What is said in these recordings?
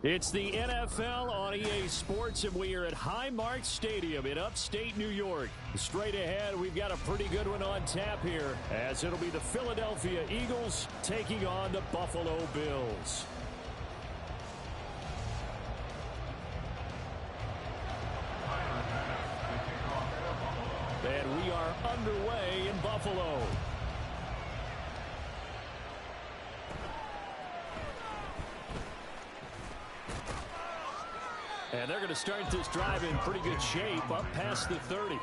It's the NFL on EA Sports, and we are at Highmark Stadium in upstate New York. Straight ahead, we've got a pretty good one on tap here, as it'll be the Philadelphia Eagles taking on the Buffalo Bills. And we are underway in Buffalo. And they're going to start this drive in pretty good shape, up past the 30.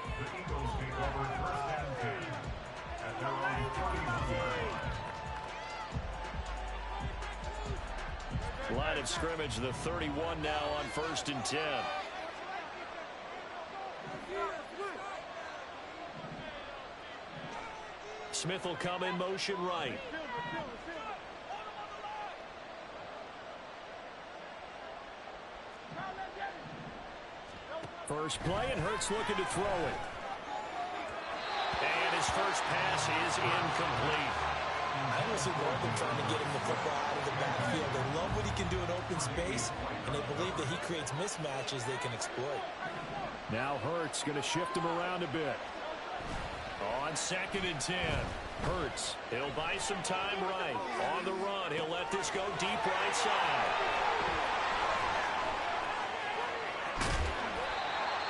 Line of scrimmage, the 31 now on 1st and 10. Smith will come in motion right. First play, and Hurts looking to throw it. And his first pass is incomplete. I don't see more than trying to get him the football out of the backfield. They love what he can do in open space, and they believe that he creates mismatches they can exploit. Now Hurts going to shift him around a bit. On 2nd and 10. Hurts, he'll buy some time right. On the run, he'll let this go deep right side.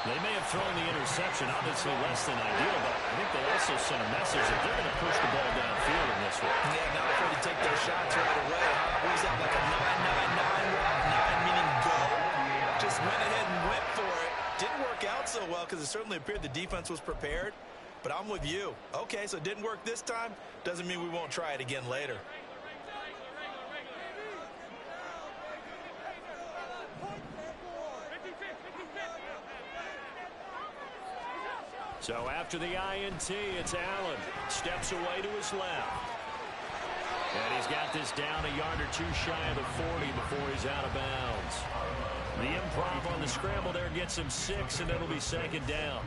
They may have thrown the interception, obviously less than ideal, but I think they also sent a message that they're going to push the ball downfield in this one. Yeah, not afraid to take their shots right away. What was that, like a 9-9-9 route? 9 meaning go. Just went ahead and went for it. Didn't work out so well because it certainly appeared the defense was prepared. But I'm with you. Okay, so it didn't work this time. Doesn't mean we won't try it again later. So after the INT, it's Allen. Steps away to his left. And he's got this down a yard or two shy of the 40 before he's out of bounds. The improv on the scramble there gets him 6, and it'll be 2nd down.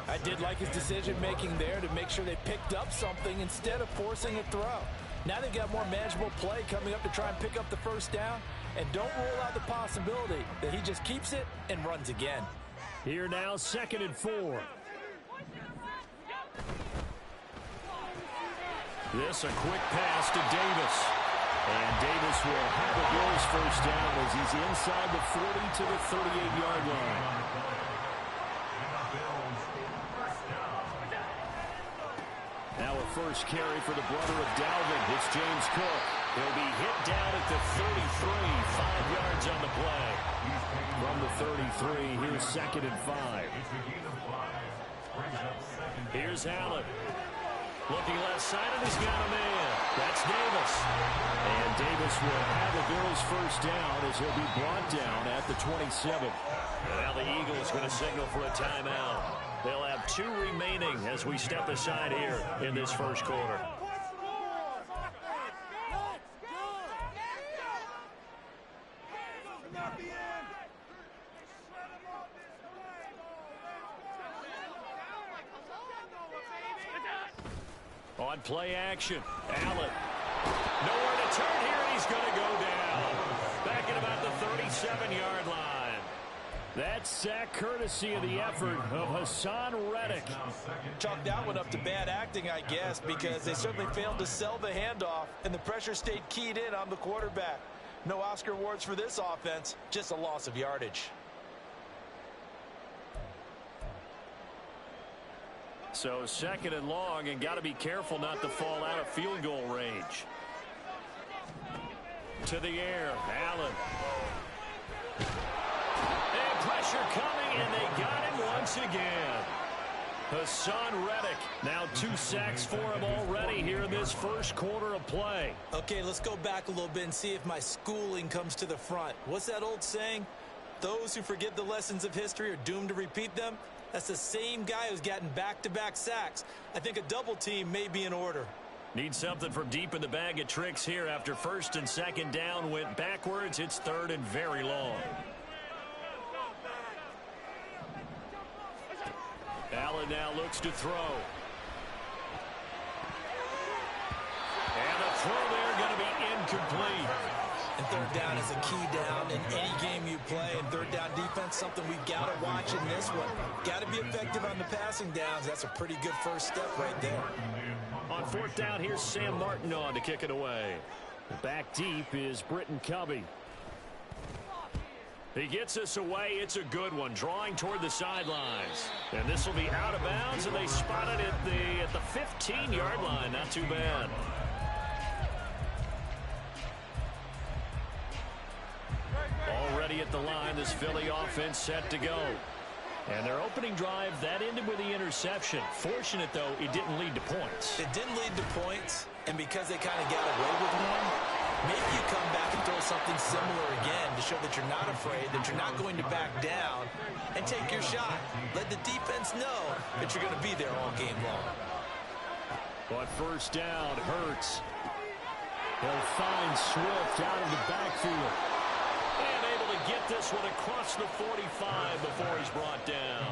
I did like his decision-making there to make sure they picked up something instead of forcing a throw. Now they've got more manageable play coming up to try and pick up the first down, and don't rule out the possibility that he just keeps it and runs again. Here now, 2nd and 4. This a quick pass to Davis. And Davis will have a Bills first down as he's inside the 40 to the 38-yard line. Now a first carry for the brother of Dalvin. It's James Cook. He'll be hit down at the 33, 5 yards on the play. From the 33, here's 2nd and 5. Here's Allen. Looking left side, and he's got a man. That's Davis. And Davis will have the Bills first down as he'll be brought down at the 27. Now the Eagles going to signal for a timeout. They'll have 2 remaining as we step aside here in this first quarter. On play action, Allen. Nowhere to turn here, and he's going to go down. Back at about the 37-yard line. That sack courtesy of the effort of Hassan Reddick. Chalk that one up to bad acting, I guess, because they certainly failed to sell the handoff, and the pressure stayed keyed in on the quarterback. No Oscar awards for this offense, just a loss of yardage. So 2nd and long, and got to be careful not to fall out of field goal range. To the air, Allen. And pressure coming, and they got him once again. Hassan Reddick, now 2 sacks for him already here in this first quarter of play. Okay, let's go back a little bit and see if my schooling comes to the front. What's that old saying? Those who forget the lessons of history are doomed to repeat them. That's the same guy who's gotten back-to-back sacks. I think a double team may be in order. Need something from deep in the bag of tricks here after 1st and 2nd down went backwards. It's 3rd and very long. Allen now looks to throw. And the throw there going to be incomplete. And third down is a key down in any game you play. And third down defense, something we've got to watch in this one. Got to be effective on the passing downs. That's a pretty good first step right there. On fourth down, here's Sam Martin on to kick it away. Back deep is Britton Covey. He gets us away. It's a good one, drawing toward the sidelines. And this will be out of bounds, and they spot it at the 15-yard line. Not too bad. Already at the line, this Philly offense set to go. And their opening drive, that ended with the interception. Fortunate, though, it didn't lead to points. It didn't lead to points, and because they kind of got away with one, maybe you come back and throw something similar again to show that you're not afraid, that you're not going to back down, and take your shot. Let the defense know that you're going to be there all game long. But first down, Hurts. He'll find Swift out of the backfield. And able to get this one across the 45 before he's brought down.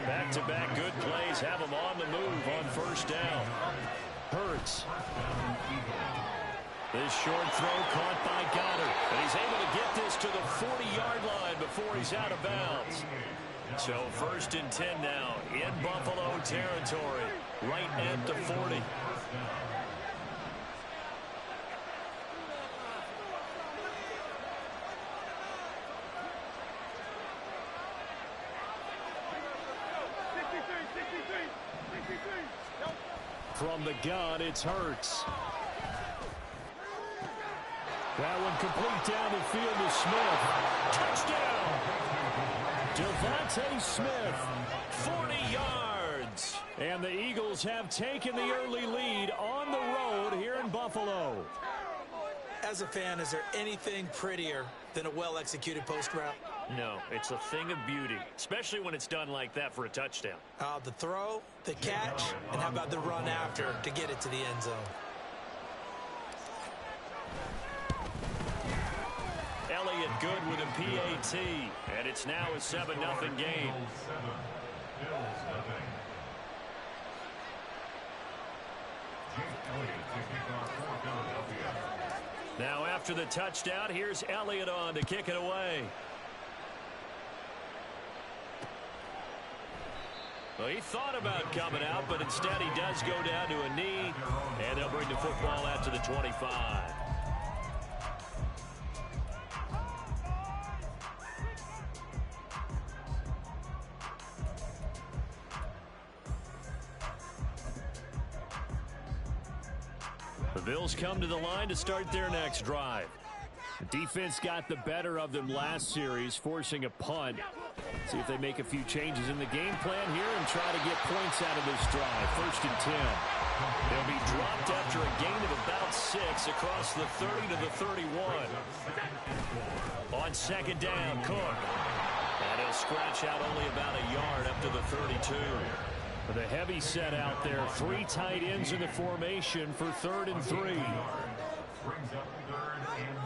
Back-to-back good plays have him on the move on first down. Hurts. This short throw caught by Goddard. And he's able to get this to the 40-yard line before he's out of bounds. So first and 10 now in Buffalo territory, right at the 40. From the gun, it's Hurts. That one complete down the field to Smith. Touchdown! Devontae Smith, 40 yards. And the Eagles have taken the early lead on the road here in Buffalo. As a fan, is there anything prettier than a well-executed post route? No, it's a thing of beauty, especially when it's done like that for a touchdown. The throw, the catch, and how about the run after to get it to the end zone? Elliott good with a PAT, and it's now a 7-0 game. Now after the touchdown, here's Elliott on to kick it away. Well, he thought about coming out, but instead he does go down to a knee, and they'll bring the football out to the 25. The Bills come to the line to start their next drive. The defense got the better of them last series, forcing a punt. See if they make a few changes in the game plan here and try to get points out of this drive. First and 10. They'll be dropped after a gain of about 6 across the 30 to the 31. On second down, Cook. And he'll scratch out only about a yard up to the 32. The heavy set out there. 3 tight ends in the formation for 3rd and 3. Brings up 3rd and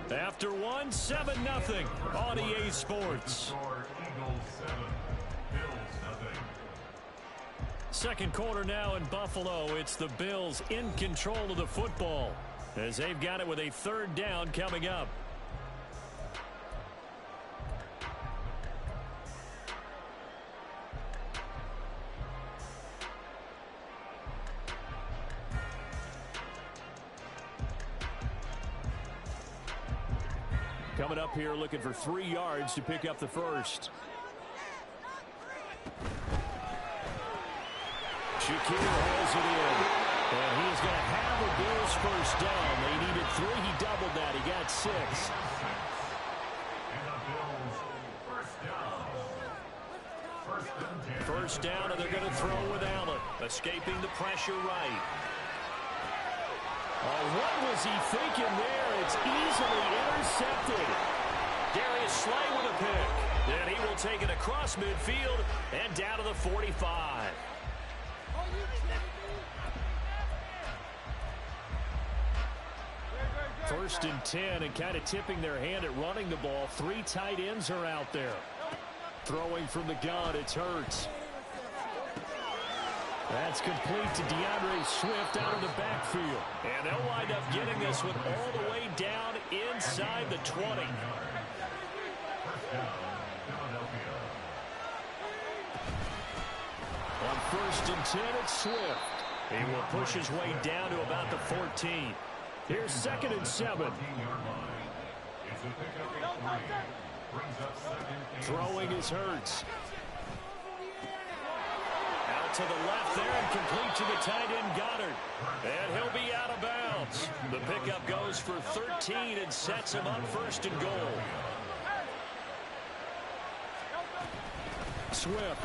3. After one, 7-0 on EA Sports. Second quarter now in Buffalo. It's the Bills in control of the football as they've got it with a 3rd down coming up. Coming up here looking for 3 yards to pick up the first. Shakir holds it in. And he is going to have the Bills first down. They needed 3. He doubled that. He got 6. First down, and they're going to throw with Allen. Escaping the pressure right. Oh, what was he thinking there? It's easily intercepted. Darius Slay with a pick. Then he will take it across midfield and down to the 45. First and 10, and kind of tipping their hand at running the ball. 3 tight ends are out there. Throwing from the gun, it's Hurts. That's complete to DeAndre Swift out of the backfield. And they'll wind up getting this one all the way down inside the 20. On 1st and 10, it's Swift. He will push his way down to about the 14. Here's 2nd and 7. Throwing is Hurts. Out to the left there and complete to the tight end Goddard. And he'll be out of bounds. The pickup goes for 13 and sets him up 1st and goal. Swift.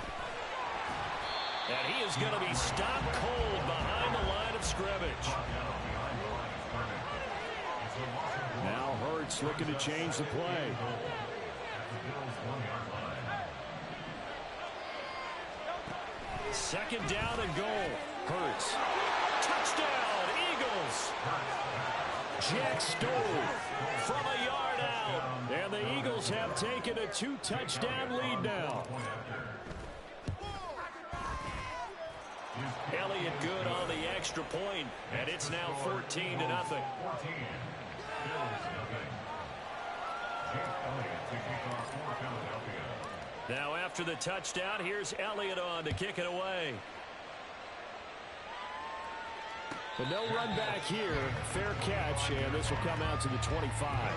And he is going to be stopped cold behind the line of scrimmage. Now Hurts looking to change the play. 2nd down and goal. Hurts. Touchdown, Eagles. Jack Stoll from a yard out. And the Eagles have taken a 2-touchdown lead now. Elliott good on the extra point, and it's now 14-0. Now after the touchdown, here's Elliott on to kick it away. But no run back here. Fair catch, and this will come out to the 25.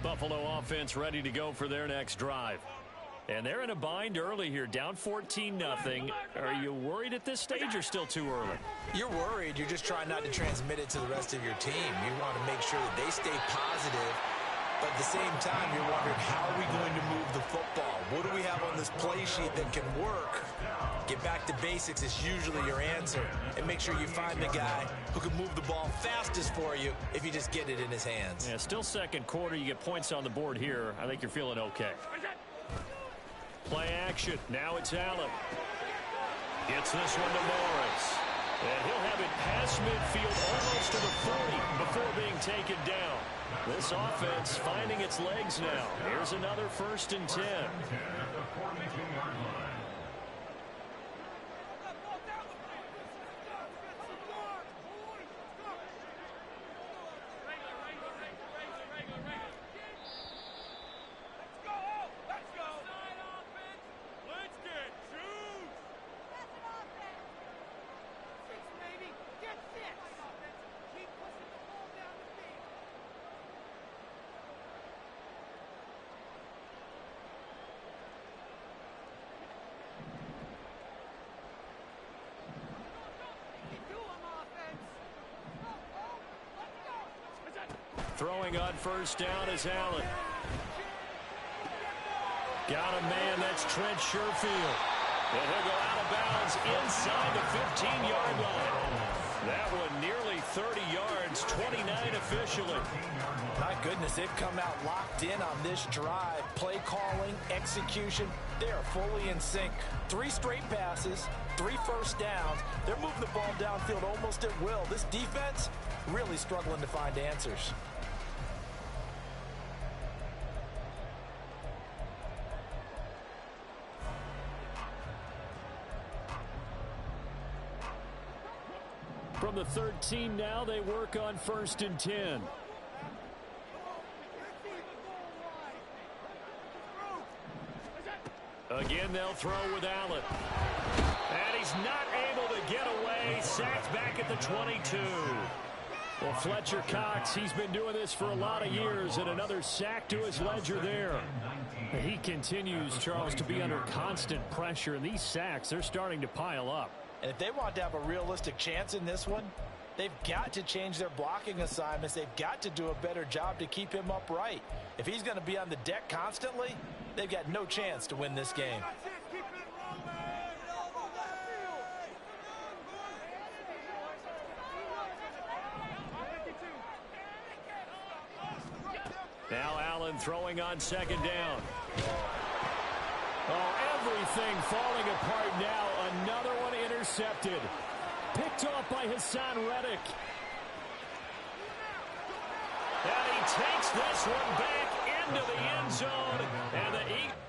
Buffalo offense ready to go for their next drive. And they're in a bind early here, down 14-0. Are you worried at this stage or still too early? You're worried. You're just trying not to transmit it to the rest of your team. You want to make sure that they stay positive. But at the same time, you're wondering, how are we going to move the football? What do we have on this play sheet that can work? Get back to basics is usually your answer. And make sure you find the guy who can move the ball fastest for you if you just get it in his hands. Yeah, still 2nd quarter. You get points on the board here. I think you're feeling okay. Play action. Now it's Allen. Gets this one to Morris. And he'll have it past midfield almost to the 40 before being taken down. This offense finding its legs now. Here's another 1st and 10. Throwing on 1st down is Allen. Got a man, that's Trent Sherfield. And he'll go out of bounds inside the 15-yard line. That one nearly 30 yards, 29 officially. My goodness, they've come out locked in on this drive. Play calling, execution, they are fully in sync. 3 straight passes, 3 first downs. They're moving the ball downfield almost at will. This defense really struggling to find answers. From the 13 now, they work on 1st and 10. Again, they'll throw with Allen. And he's not able to get away. Sacked back at the 22. Well, Fletcher Cox, he's been doing this for a lot of years, and another sack to his ledger there. He continues, Charles, to be under constant pressure, and these sacks, they're starting to pile up. And if they want to have a realistic chance in this one, they've got to change their blocking assignments. They've got to do a better job to keep him upright. If he's going to be on the deck constantly, they've got no chance to win this game. Now Allen throwing on 2nd down. Oh, everything falling apart now. Another one intercepted. Picked off by Hassan Reddick. And he takes this one back into the end zone. And the Eagles.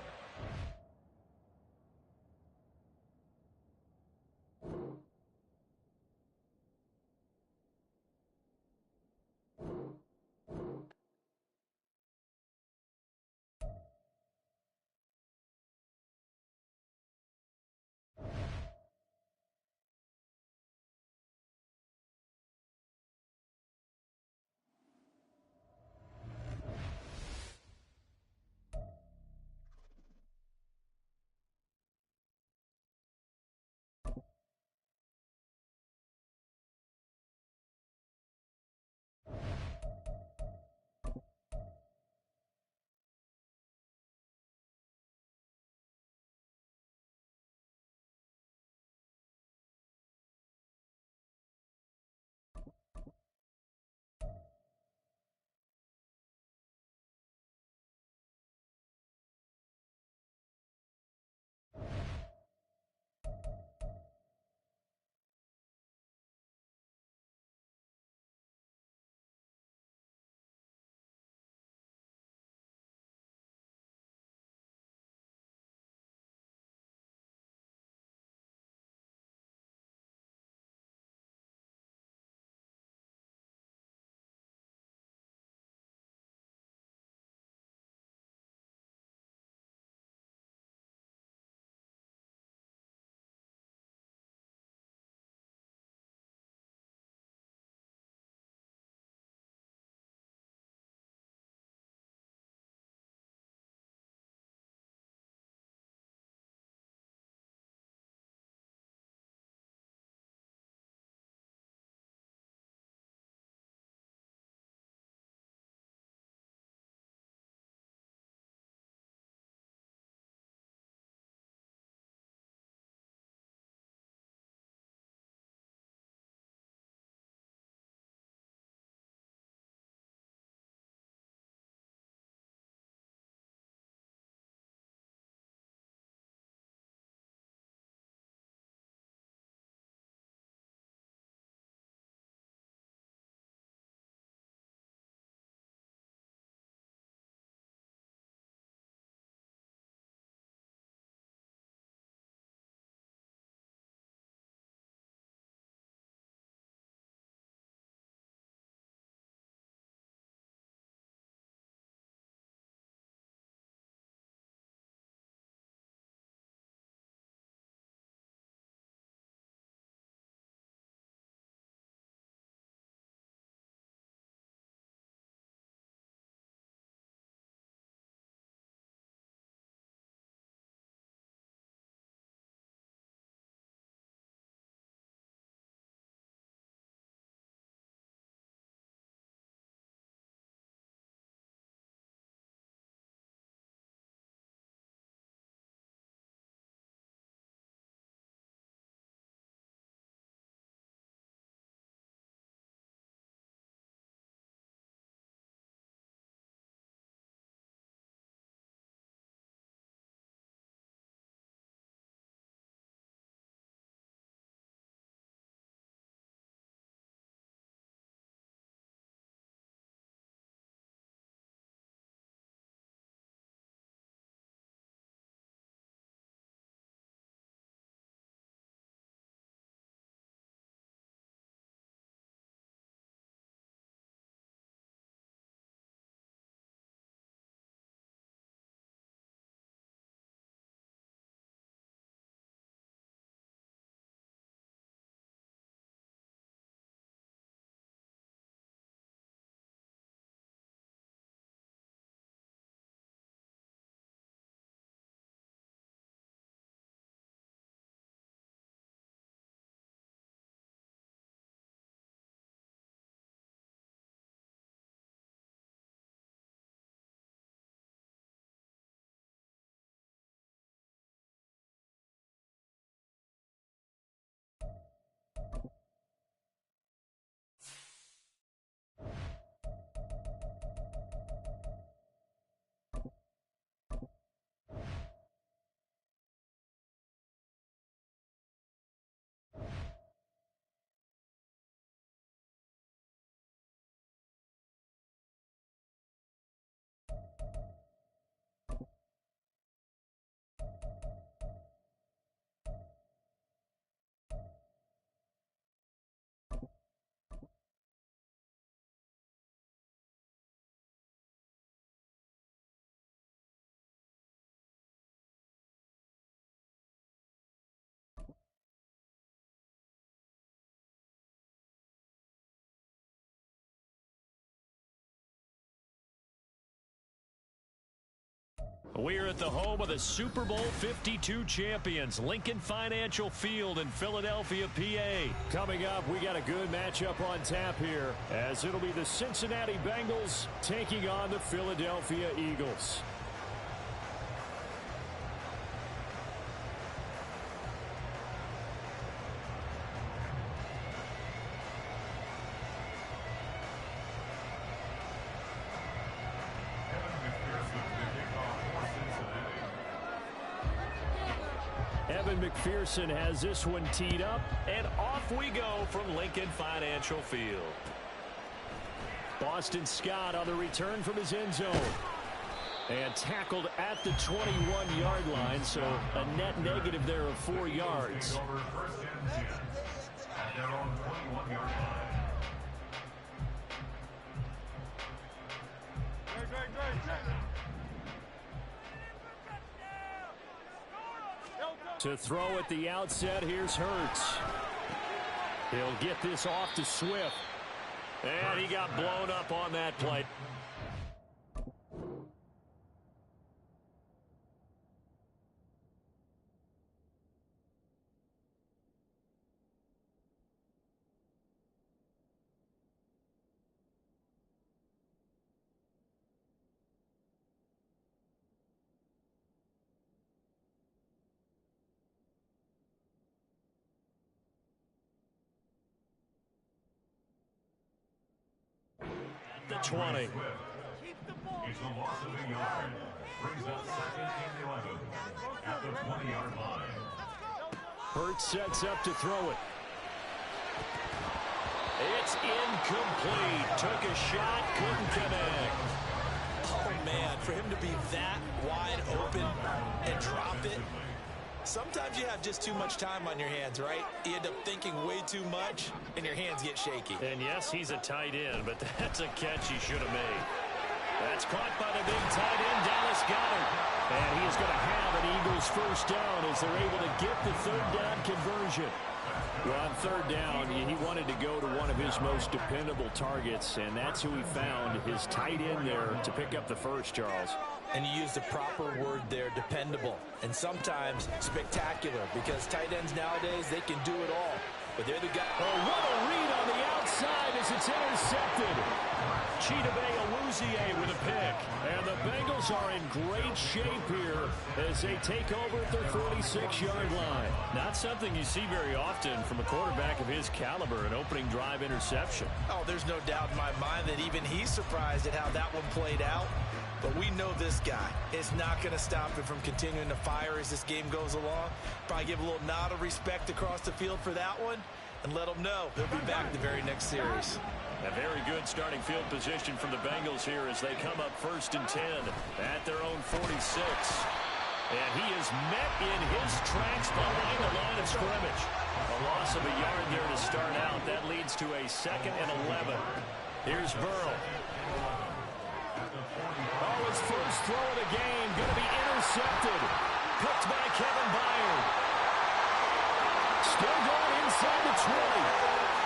We're at the home of the Super Bowl 52 champions, Lincoln Financial Field in Philadelphia, PA. Coming up, we got a good matchup on tap here, as it'll be the Cincinnati Bengals taking on the Philadelphia Eagles. Evan McPherson has this one teed up, and off we go from Lincoln Financial Field. Boston Scott on the return from his end zone. And tackled at the 21-yard line, so a net negative there of 4 yards. First and 10 at their own 21-yard line. To throw at the outset, here's Hurts. He'll get this off to Swift. And he got blown up on that play. The 20. It's a loss of a yard. Brings up second and 11 at the 20-yard line. Hurts sets up to throw it. It's incomplete. Took a shot, couldn't connect. Oh, man, for him to be that wide open and drop it. Sometimes you have just too much time on your hands, right? You end up thinking way too much, and your hands get shaky. And yes, he's a tight end, but that's a catch he should have made. That's caught by the big tight end, Dallas Goedert. And he is going to have an Eagles first down as they're able to get the third down conversion. Well, on third down, he wanted to go to one of his most dependable targets, and that's who he found, his tight end there, to pick up the first, Charles. And you used the proper word there, dependable. And sometimes spectacular, because tight ends nowadays, they can do it all. But they're the guy. Oh, what a read on the outside as it's intercepted. Chidobe Awuzie with a pick. And the Bengals are in great shape here as they take over at their 46-yard line. Not something you see very often from a quarterback of his caliber, an opening drive interception. Oh, there's no doubt in my mind that even he's surprised at how that one played out. But we know this guy is not going to stop him from continuing to fire as this game goes along. Probably give a little nod of respect across the field for that one and let him know he'll be back the very next series. A very good starting field position from the Bengals here as they come up 1st and 10 at their own 46. And he is met in his tracks behind the line of scrimmage. A loss of a yard there to start out. That leads to a 2nd and 11. Here's Burrow. Oh, his first throw of the game going to be intercepted. Picked by Kevin Byard. Still going inside the 20.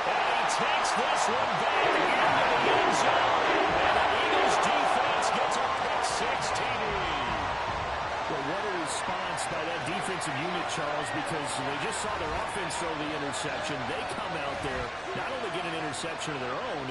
And he takes this one back into the end zone. And the Eagles defense gets a pick 6 TD. Well, what a response by that defensive unit, Charles, because they just saw their offense throw the interception. They come out there, not only get an interception of their own,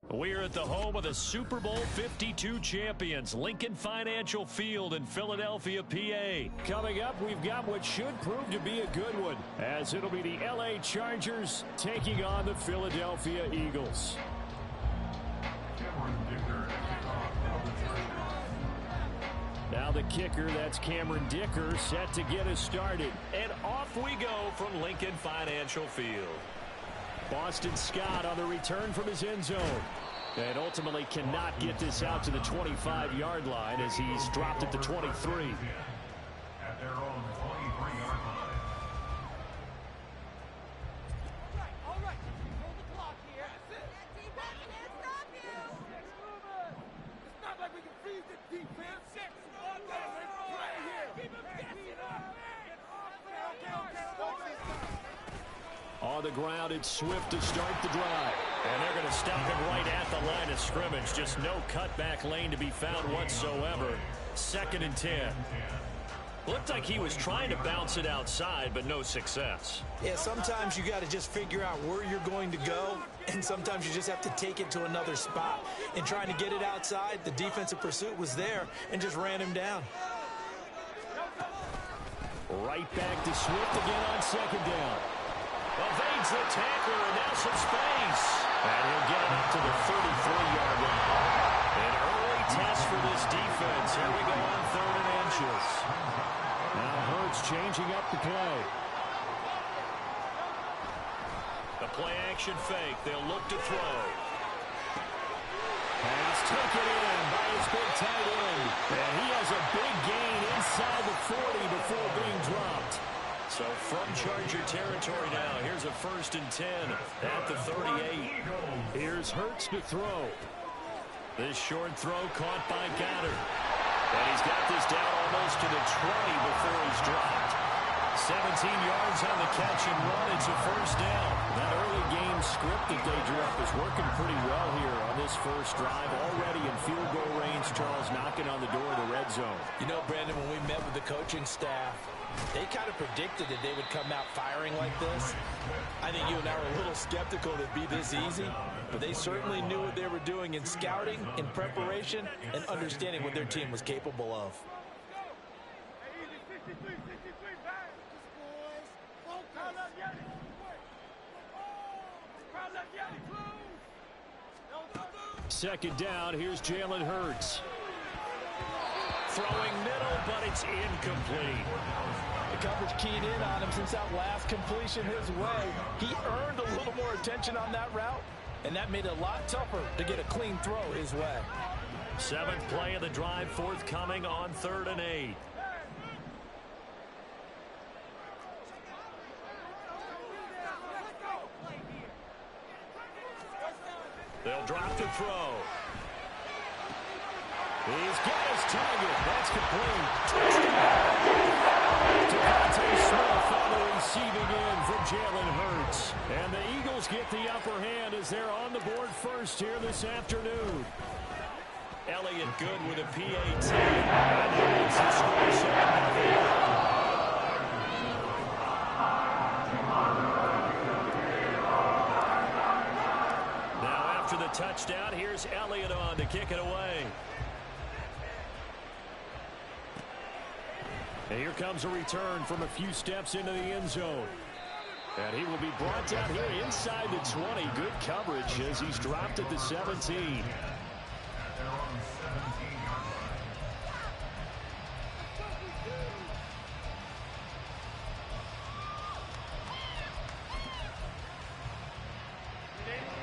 We're at the home of the Super Bowl 52 champions, Lincoln Financial Field in Philadelphia, PA. Coming up, we've got what should prove to be a good one, as it'll be the LA Chargers taking on the Philadelphia Eagles. Now the kicker, that's Cameron Dicker, set to get us started. And off we go from Lincoln Financial Field. Boston Scott on the return from his end zone. And ultimately cannot get this out to the 25-yard line as he's dropped at the 23. At their own 23-yard line. All right. Hold the clock here. That defense can't stop you. It's not like we can freeze the defense. Play here. Keep him guessing up. On the ground, it's Swift to start the drive. And they're going to stop him right at the line of scrimmage. Just no cutback lane to be found whatsoever. 2nd and 10. Looked like he was trying to bounce it outside, but no success. Yeah, sometimes you got to just figure out where you're going to go, and sometimes you just have to take it to another spot. And trying to get it outside, the defensive pursuit was there and just ran him down. Right back to Swift again on 2nd down. Evades the tackler, and now some space. And he'll get it up to the 33-yard line. An early test for this defense. Here we go on 3rd and inches. Now Hurts changing up the play. The play-action fake. They'll look to throw. Pass taken in by his big tight end. And he has a big gain inside the 40 before being dropped. So from Charger territory now, here's a 1st and 10 at the 38. Here's Hurts to throw. This short throw caught by Goddard. And he's got this down almost to the 20 before he's dropped. 17 yards on the catch and run. It's a 1st down. That early game script that they drew up is working pretty well here on this first drive. Already in field goal range, Charles knocking on the door of the red zone. You know, Brandon, when we met with the coaching staff, they kind of predicted that they would come out firing like this. I think you and I were a little skeptical that it'd be this easy, but they certainly knew what they were doing in scouting, in preparation, and understanding what their team was capable of. Second down, here's Jalen Hurts. Throwing middle, but it's incomplete. The coverage keyed in on him since that last completion his way. He earned a little more attention on that route, and that made it a lot tougher to get a clean throw his way. 7th play of the drive forthcoming on 3rd and 8. They'll drop the throw. He's got his target. That's complete. Devontae Smith on the receiving end from Jalen Hurts. And the Eagles get the upper hand as they're on the board first here this afternoon. Elliott good with a PAT. And he leads the score 7-0. After the touchdown, here's Elliott on to kick it away. And here comes a return from a few steps into the end zone. And he will be brought down here inside the 20. Good coverage as he's dropped at the 17.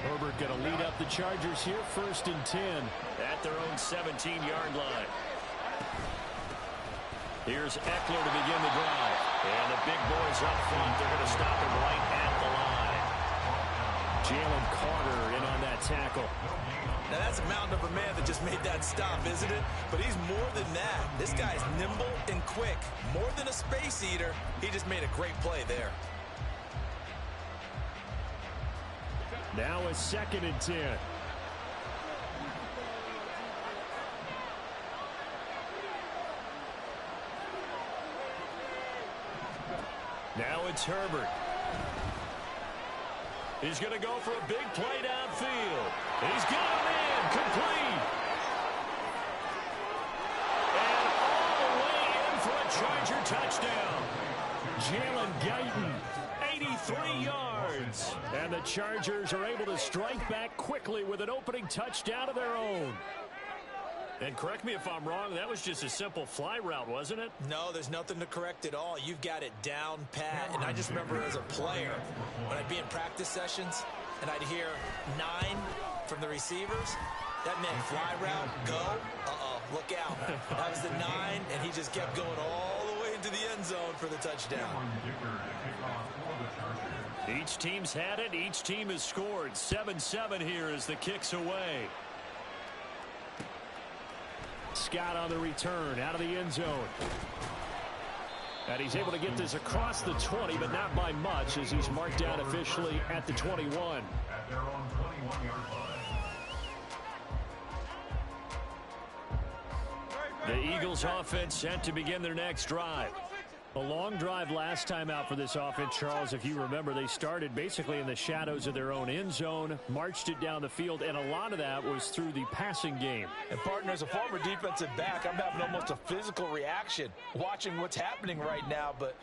Herbert going to lead up the Chargers here, 1st and 10 at their own 17-yard line. Here's Eckler to begin the drive. And the big boys up front, they're going to stop him right at the line. Jalen Carter in on that tackle. Now that's a mountain of a man that just made that stop, isn't it? But he's more than that. This guy's nimble and quick. More than a space eater, he just made a great play there. Now a 2nd and 10. Now it's Herbert. He's going to go for a big play downfield. He's got him in, complete. And all the way in for a Charger touchdown. Jalen Guyton, 83 yards. And the Chargers are able to strike back quickly with an opening touchdown of their own. And correct me if I'm wrong, that was just a simple fly route, wasn't it? No, there's nothing to correct at all. You've got it down pat. And I just remember as a player, when I'd be in practice sessions and I'd hear 9 from the receivers, that meant fly route, go, look out. That was the 9, and he just kept going all the way into the end zone for the touchdown. Each team's had it. Each team has scored. 7-7 here as the kick's away. Scott on the return out of the end zone. And he's able to get this across the 20, but not by much as he's marked down officially at the 21. At their own 21-yard line. The Eagles offense set to begin their next drive. A long drive last time out for this offense, Charles. If you remember, they started basically in the shadows of their own end zone, marched it down the field, and a lot of that was through the passing game. And, partner, as a former defensive back, I'm having almost a physical reaction watching what's happening right now. But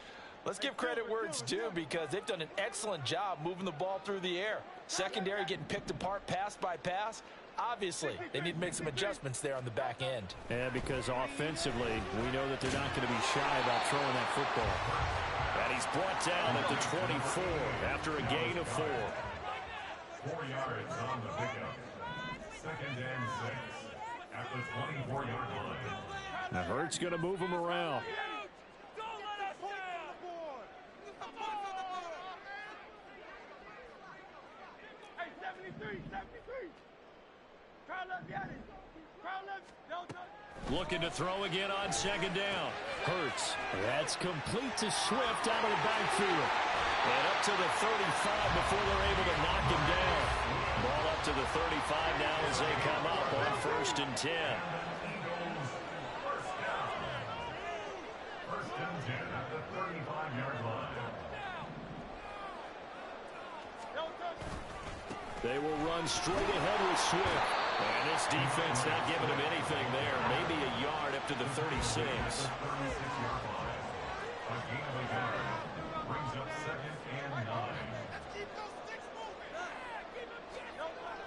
let's give credit where it's due because they've done an excellent job moving the ball through the air. Secondary getting picked apart pass by pass. Obviously, they need to make some adjustments there on the back end. Yeah, because offensively, we know that they're not going to be shy about throwing that football. And he's brought down at the 24 after a gain of 4. 4 yards on the pickup. 2nd and 6 at the 24-yard line. Now Hurts going to move him around. Looking to throw again on 2nd down. Hurts. That's complete to Swift out of the backfield. And up to the 35 before they're able to knock him down. Ball up to the 35 now as they come up on 1st and 10. First and 10 at the 35-yard line. They will run straight ahead with Swift. And this defense not giving him anything there. Maybe a yard up to the 36. 36-yard line. A gain of a yard brings up 2nd and 9.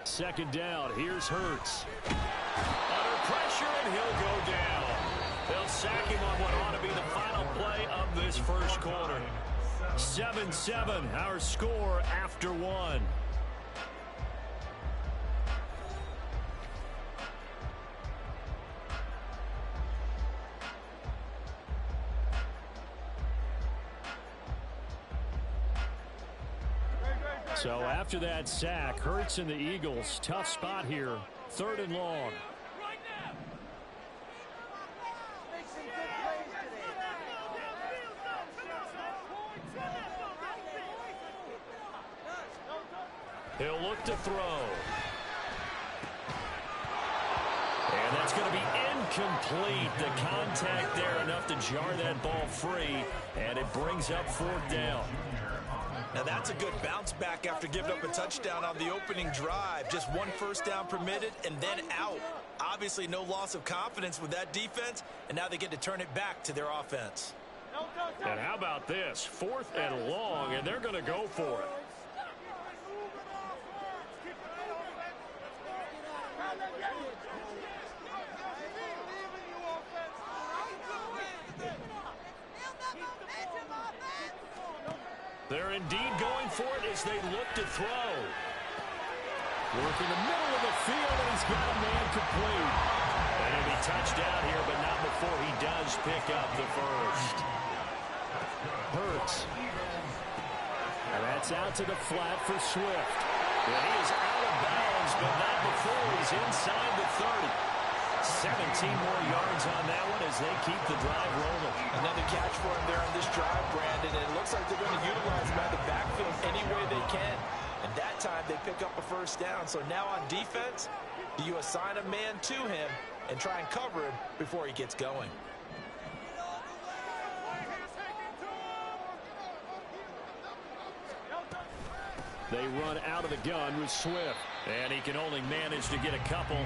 2nd down. Here's Hurts. Under pressure, and he'll go down. They'll sack him on what ought to be the final play of this first quarter. 7-7, our score after 1. So after that sack, Hurts and the Eagles, tough spot here, 3rd and long. He'll look to throw. And that's going to be incomplete. The contact there enough to jar that ball free, and it brings up 4th down. Now that's a good bounce back after giving up a touchdown on the opening drive. Just 1 first down permitted and then out. Obviously no loss of confidence with that defense, and now they get to turn it back to their offense. And how about this? 4th and long, and they're going to go for it. They're indeed going for it as they look to throw. Working the middle of the field, and he's got a man complete. And he'll be touched down here, but not before he does pick up the first. Hurts. And that's out to the flat for Swift. And he is out of bounds, but not before he's inside the 30. 17 more yards on that one as they keep the drive rolling. Another catch for him there on this drive, Brandon. And it looks like they're going to utilize him out of the backfield any way they can. And that time they pick up a first down. So now on defense, do you assign a man to him and try and cover him before he gets going? They run out of the gun with Swift. And he can only manage to get a couple.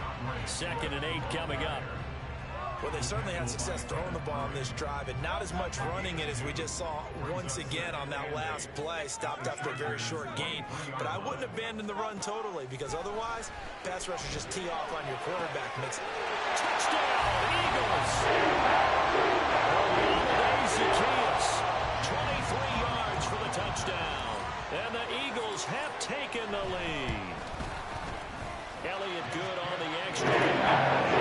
2nd and 8 coming up. Well, they certainly had success throwing the ball on this drive, and not as much running it as we just saw once again on that last play. Stopped after a very short gain. But I wouldn't abandon the run totally, because otherwise, pass rushers just tee off on your quarterback. Makes touchdown, Eagles! 23 yards for the touchdown. And the Eagles have taken the lead. Elliott good on the extra. And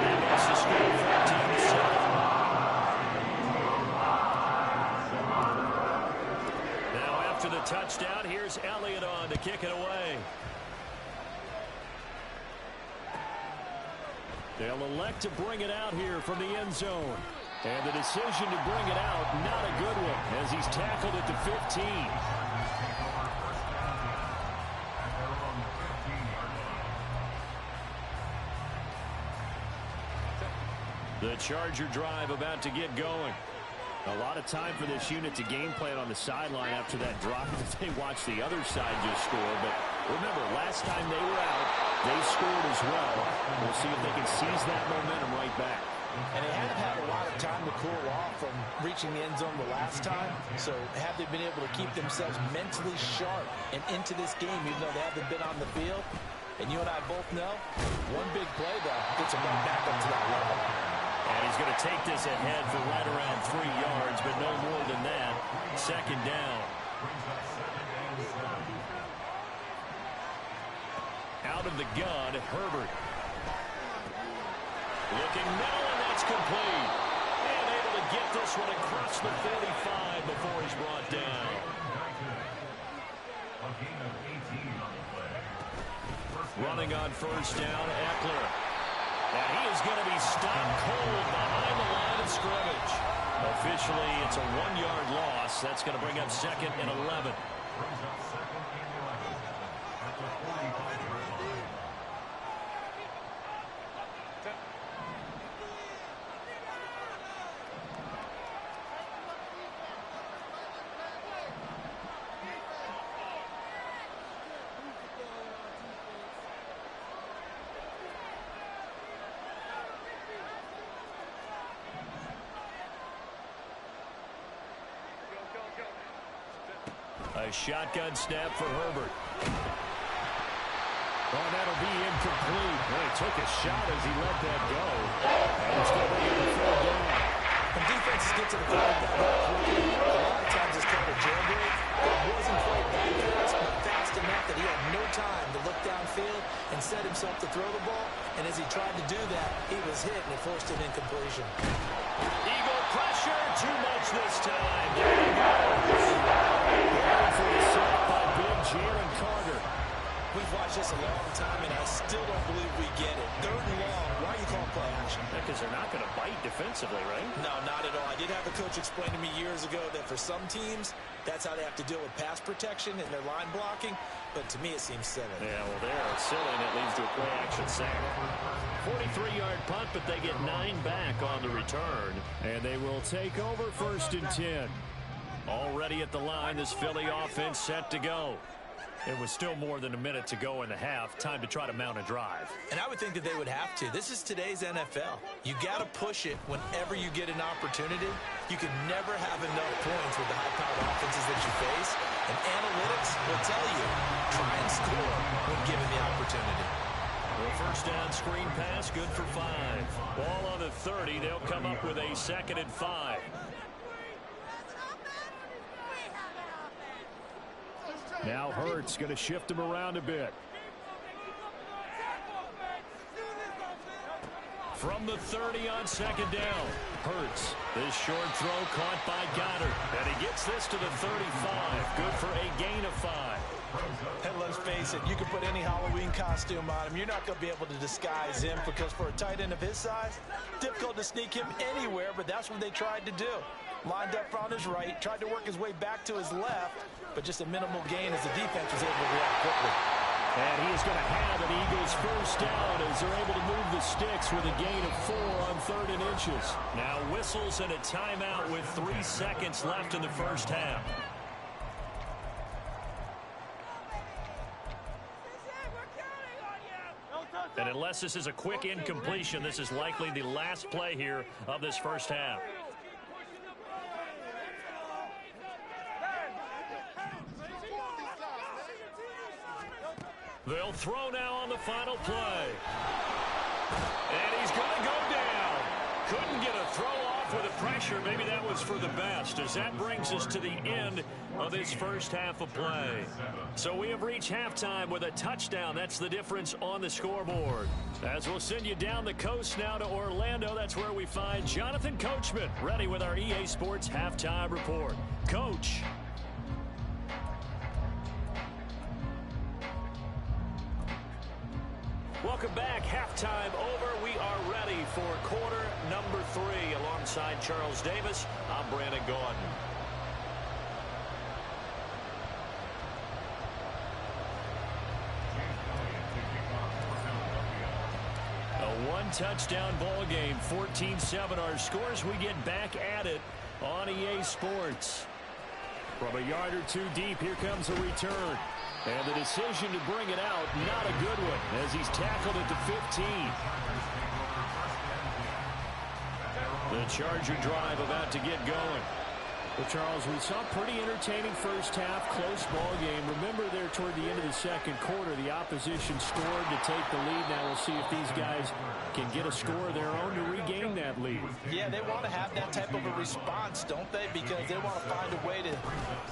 that makes the score 14-7. Now after the touchdown, here's Elliott on to kick it away. They'll elect to bring it out here from the end zone. And the decision to bring it out, not a good one, as he's tackled at the 15. The Charger drive about to get going. A lot of time for this unit to game plan on the sideline after that drop that they watched the other side just score. But remember, last time they were out, they scored as well. We'll see if they can seize that momentum right back. And they haven't had a lot of time to cool off from reaching the end zone the last time. So have they been able to keep themselves mentally sharp and into this game, even though they haven't been on the field? And you and I both know, one big play, though, gets them right back up to that level. And he's going to take this ahead for right around 3 yards, but no more than that. 2nd down. Out of the gun, Herbert. Looking middle, and that's complete. And able to get this one across the 45 before he's brought down. Running on 1st down, Eckler. And he is going to be stopped cold behind the line of scrimmage. Officially, it's a 1-yard loss. That's going to bring up 2nd and 11. A shotgun snap for Herbert. Oh, that'll be incomplete. Well, he took a shot as he let that go. And he's still able to throw down. When defenses get to the quarterback quickly, a lot of times it's called a jailbreak. It wasn't quite that fast, but fast enough that he had no time to look downfield and set himself to throw the ball. And as he tried to do that, he was hit, and it forced an incompletion. Eagle pressure, too much this time. There he goes. Going for the sack by big Jalen Carter. We've watched this a long time, and I still don't believe we get it. 3rd and long. Why are you calling play action? Because they're not going to bite defensively, right? No, not at all. I did have a coach explain to me years ago that for some teams, that's how they have to deal with pass protection and their line blocking. But to me, it seems silly. Yeah, well, they're silly, and it leads to a play action sack. 43-yard punt, but they get 9 back on the return. And they will take over 1st and 10. Already at the line, this Philly offense set to go. It was still more than a minute to go in the half. Time to try to mount a drive. And I would think that they would have to. This is today's NFL. You got to push it whenever you get an opportunity. You can never have enough points with the high-powered offenses that you face. And analytics will tell you, try and score when given the opportunity. The 1st down screen pass, good for 5. Ball on the 30. They'll come up with a 2nd and 5. Now Hurts going to shift him around a bit. From the 30 on 2nd down. Hurts. This short throw caught by Goddard. And he gets this to the 35. Good for a gain of 5. And let's face it, you can put any Halloween costume on him. You're not going to be able to disguise him because for a tight end of his size, difficult to sneak him anywhere, but that's what they tried to do. Lined up on his right, tried to work his way back to his left, but just a minimal gain as the defense was able to react quickly. And he is going to have an Eagles 1st down as they're able to move the sticks with a gain of 4 on 3rd and inches. Now whistles and a timeout with 3 seconds left in the 1st half. And unless this is a quick incompletion, this is likely the last play here of this first half. They'll throw now on the final play. And he's going to go down. Couldn't get a throw off with the pressure. Maybe that was for the best, as that brings us to the end of this first half of play. So we have reached halftime with a touchdown. That's the difference on the scoreboard. As we'll send you down the coast now to Orlando, that's where we find Jonathan Coachman, ready with our EA Sports Halftime Report. Coach. Welcome back. Halftime over. We are ready for quarter number 3. Alongside Charles Davis, I'm Brandon Gaudin. A one-touchdown ball game, 14-7 our scores. We get back at it on EA Sports. From a yard or two deep, here comes a return. And the decision to bring it out, not a good one, as he's tackled at the 15. The Charger drive about to get going. Well, Charles, we saw a pretty entertaining first half, close ball game. Remember there toward the end of the second quarter, the opposition scored to take the lead. Now we'll see if these guys can get a score of their own to regain that lead. Yeah, they want to have that type of a response, don't they? Because they want to find a way to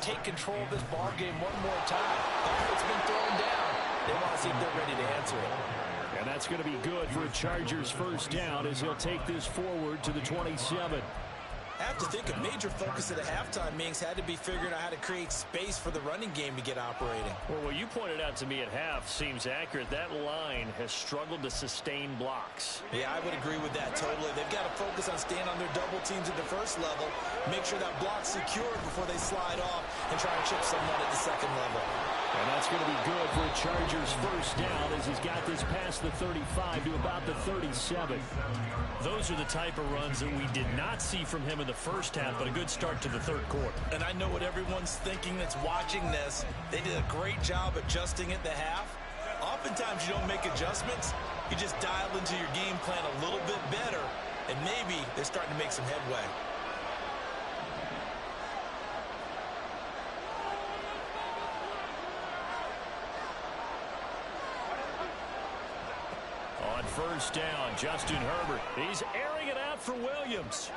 take control of this ball game one more time. After it's been thrown down, they want to see if they're ready to answer it. And that's going to be good for a Chargers first down as he'll take this forward to the 27. I have to think a major focus at the halftime meetings had to be figuring out how to create space for the running game to get operating. Well, what you pointed out to me at half seems accurate. That line has struggled to sustain blocks. Yeah, I would agree with that totally. They've got to focus on staying on their double teams at the first level, make sure that block's secured before they slide off and try to chip someone at the second level. And that's going to be good for a Chargers first down as he's got this past the 35 to about the 37. Those are the type of runs that we did not see from him in the first half, but a good start to the third quarter. And I know what everyone's thinking that's watching this. They did a great job adjusting at the half. Oftentimes you don't make adjustments. You just dial into your game plan a little bit better, and maybe they're starting to make some headway. First down, Justin Herbert. He's airing it out for Williams.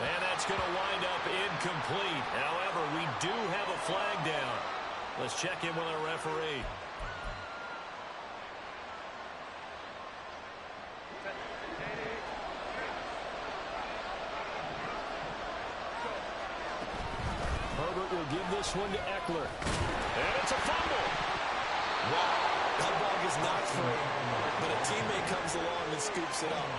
And that's going to wind up incomplete. However, we do have a flag down. Let's check in with our referee. Herbert will give this one to Eckler. And it's a fumble. Wow, that ball gets knocked free, but a teammate comes along and scoops it up.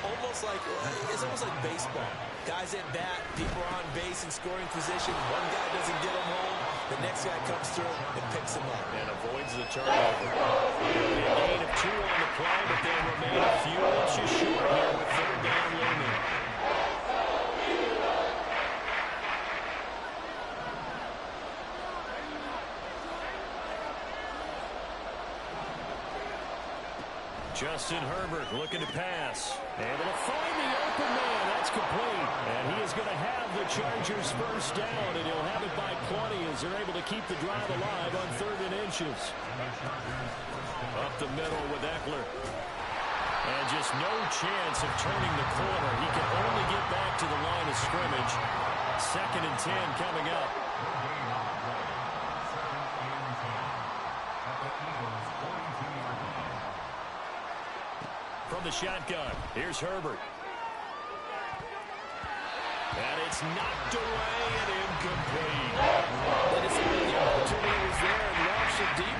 It's almost like baseball. Guys at bat, people are on base in scoring position. One guy doesn't get him home. The next guy comes through and picks him up. And avoids the turnover. It'll be a gain of 2 on the play, but they'll remain a few inches short here with third down looming. Justin Herbert looking to pass. Able to find the open man. That's complete. And he is going to have the Chargers first down, and he'll have it by plenty as they're able to keep the drive alive on 3rd and inches. Up the middle with Eckler. And just no chance of turning the corner. He can only get back to the line of scrimmage. 2nd and 10 coming up. From the shotgun, here's Herbert. And it's knocked away and incomplete. That is the opportunity was there and launched it deep.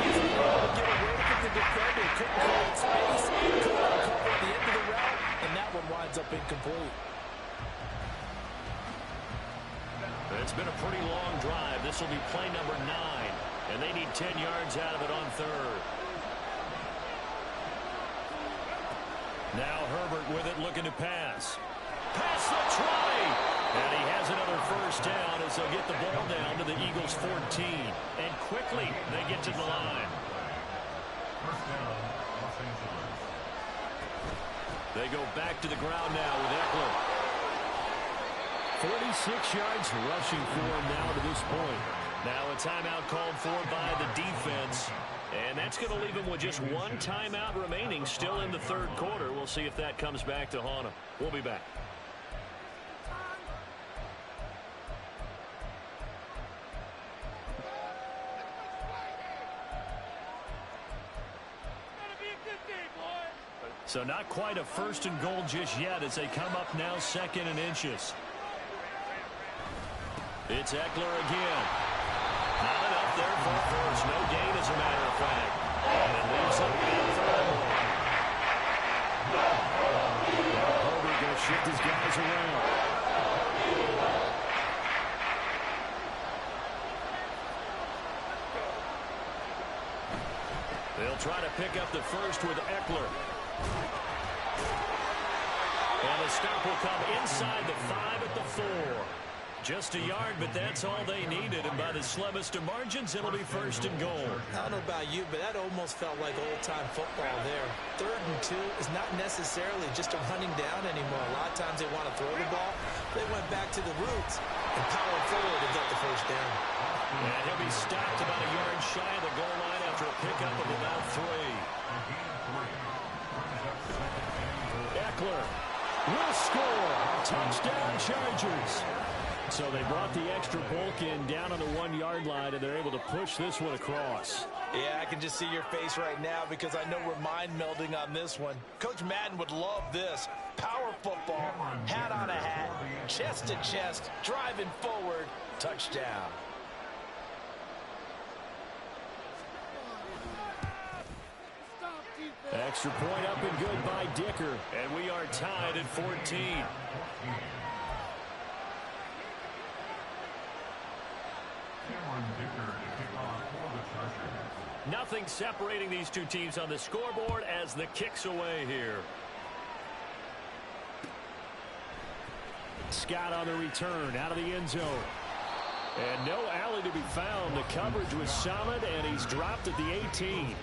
He's able to get away from the defender. Couldn't create space. Couldn't cover at the end of the route. And that one winds up incomplete. It's been a pretty long drive. This will be play number 9. And they need 10 yards out of it on 3rd. Now Herbert with it, looking to pass. Pass the try! And he has another first down as they'll get the ball down to the Eagles' 14. And quickly, they get to the line. First down. Los Angeles. They go back to the ground now with Eckler. 46 yards rushing for him now to this point. Now a timeout called for by the defense. And that's going to leave him with just one timeout remaining still in the third quarter. We'll see if that comes back to haunt him. We'll be back. So not quite a first and goal just yet as they come up now second and inches. It's Eckler again. Not enough there for a first. No gain as a matter of fact. And it leaves him in third. Herbert going to shift his guys around. They'll try to pick up the first with Eckler. And the stop will come inside the 5 at the 4. Just a yard, but that's all they needed. And by the slimmest of margins, it'll be first and goal. I don't know about you, but that almost felt like old-time football there. 3rd and 2 is not necessarily just a running down anymore. A lot of times they want to throw the ball. They went back to the roots and powered forward and got the first down. And he'll be stopped about a yard shy of the goal line after a pickup of about 3. Eckler will score. Touchdown, Chargers. So they brought the extra bulk in down on the 1 yard line, and they're able to push this one across. Yeah, I can just see your face right now because I know we're mind melding on this one. Coach Madden would love this. Power football, hat on a hat, chest to chest, driving forward, touchdown. Extra point up and good by Dicker, and we are tied at 14. Nothing separating these two teams on the scoreboard as the kick's away here. Scott on the return out of the end zone. And no alley to be found. The coverage was solid, and he's dropped at the 18.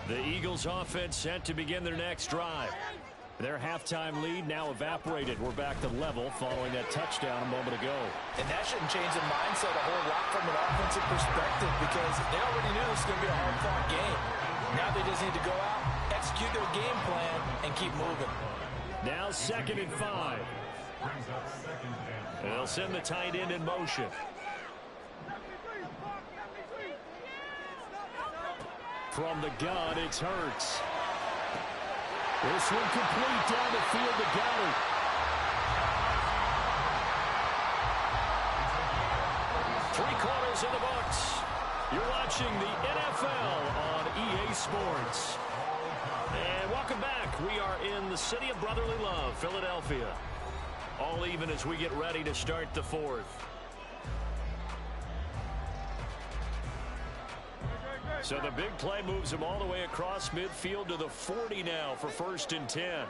The Eagles offense set to begin their next drive. Their halftime lead now evaporated. We're back to level following that touchdown a moment ago. And that shouldn't change the mindset a whole lot from an offensive perspective because they already knew this was going to be a hard-fought game. Now they just need to go out, execute their game plan, and keep moving. Now 2nd and 5. And they'll send the tight end in motion. From the gun, it's Hurts. This one complete down the field to Goddard. Three-quarters in the books. You're watching the NFL on EA Sports. And welcome back. We are in the city of brotherly love, Philadelphia. All even as we get ready to start the 4th. So the big play moves him all the way across midfield to the 40 now for 1st and 10.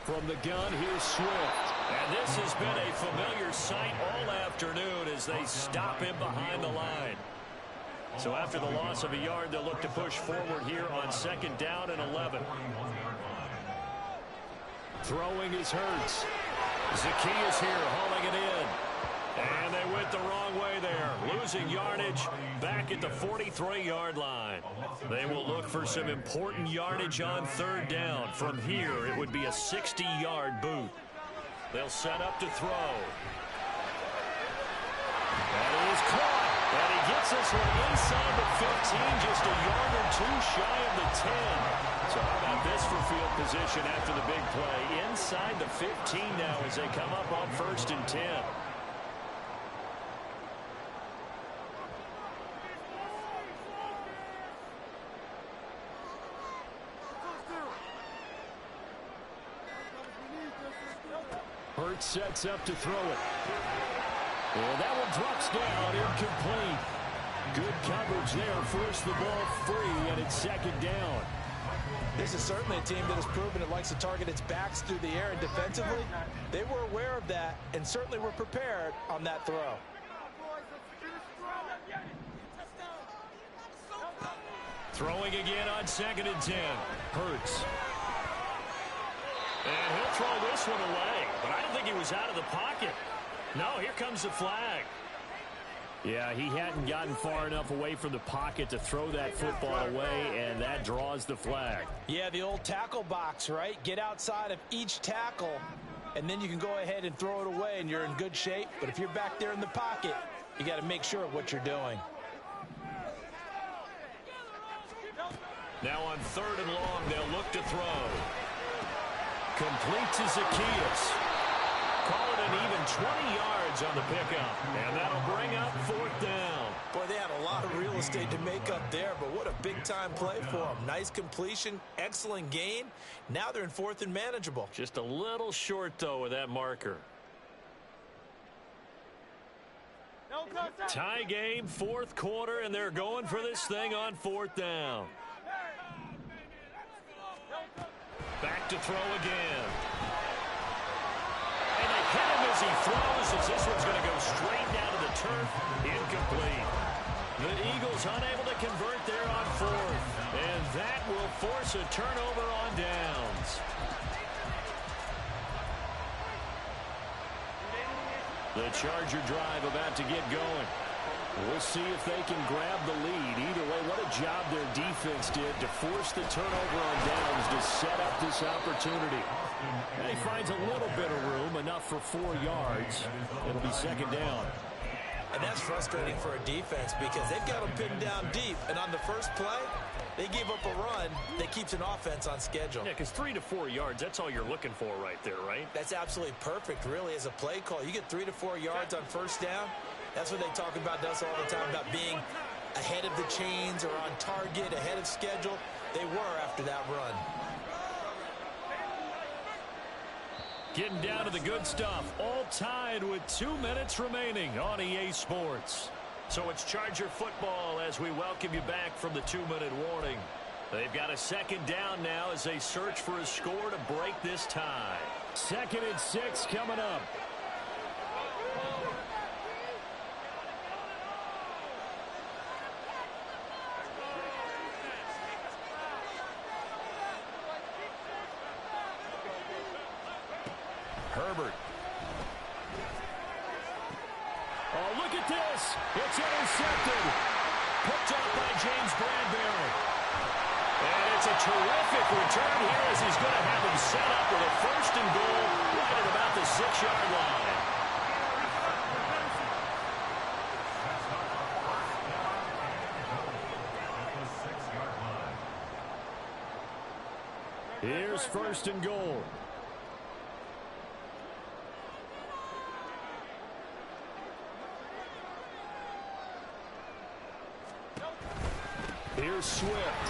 From the gun, here's Swift. And this has been a familiar sight all afternoon as they stop him behind the line. So after the loss of a yard, they'll look to push forward here on 2nd down and 11. Throwing is Hurts. Zacchaeus here hauling it in. And they went the wrong way there. Losing yardage back at the 43-yard line. They will look for some important yardage on 3rd down. From here, it would be a 60-yard boot. They'll set up to throw. That is caught. And he gets this one inside the 15, just a yard or 2 shy of the 10. So how about this for field position after the big play? Inside the 15 now as they come up on 1st and 10. Hurts sets up to throw it. And that one drops down, incomplete. Good coverage there, forced the ball free, and it's 2nd down. This is certainly a team that has proven it likes to target its backs through the air, and defensively, they were aware of that and certainly were prepared on that throw. Throwing again on 2nd and 10. Hurts. And he'll throw this one away, but I don't think he was out of the pocket. No, here comes the flag. Yeah, he hadn't gotten far enough away from the pocket to throw that football away, and that draws the flag. Yeah, the old tackle box, right? Get outside of each tackle, and then you can go ahead and throw it away, and you're in good shape. But if you're back there in the pocket, you got to make sure of what you're doing. Now on 3rd and long, they'll look to throw. Complete to Zacchaeus. Call it an even 20 yards on the pickup, and that'll bring up 4th down. Boy, they had a lot of real estate to make up there, but what a big-time play for them. Nice completion, excellent gain. Now they're in 4th and manageable. Just a little short, though, with that marker. Tie game, 4th quarter, and they're going for this thing on 4th down. Back to throw again. And they hit him as he throws, as this one's going to go straight down to the turf. Incomplete. The Eagles unable to convert there on 4th. And that will force a turnover on downs. The Charger drive about to get going. We'll see if they can grab the lead. Either way, what a job their defense did to force the turnover on downs to set up this opportunity. And he finds a little bit of room, enough for 4 yards. It'll be 2nd down. And that's frustrating for a defense because they've got them pinned down deep. And on the first play, they gave up a run that keeps an offense on schedule. Yeah, because 3 to 4 yards, that's all you're looking for right there, right? That's absolutely perfect, really, as a play call. You get 3 to 4 yards on 1st down. That's what they talk about us all the time, about being ahead of the chains or on target, ahead of schedule. They were after that run. Getting down to the good stuff. All tied with 2 minutes remaining on EA Sports. So it's Charger football as we welcome you back from the 2-minute warning. They've got a 2nd down now as they search for a score to break this tie. 2nd and 6 coming up. Herbert. Oh, look at this. It's intercepted. Picked up by James Bradbury. And it's a terrific return here as he's going to have him set up with a 1st and goal right at about the 6-yard line. Here's 1st and goal. Here's Swift.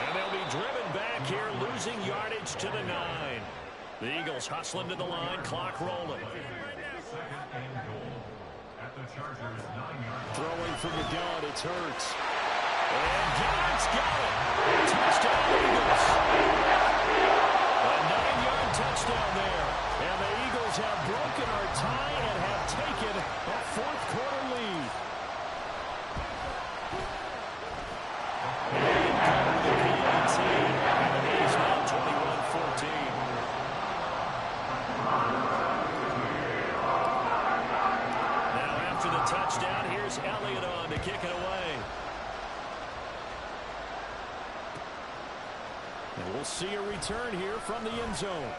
And they'll be driven back here, losing yardage to the 9. The Eagles hustling to the line, clock rolling. 2nd and goal. At the Chargers' 9-yard line. Throwing from the gun, it's Hurts. And God's got it. Touchdown, Eagles. A 9-yard touchdown there. And the Eagles have broken our tie and have taken a 4th quarter lead. Touchdown. Here's Elliott on to kick it away. And we'll see a return here from the end zone.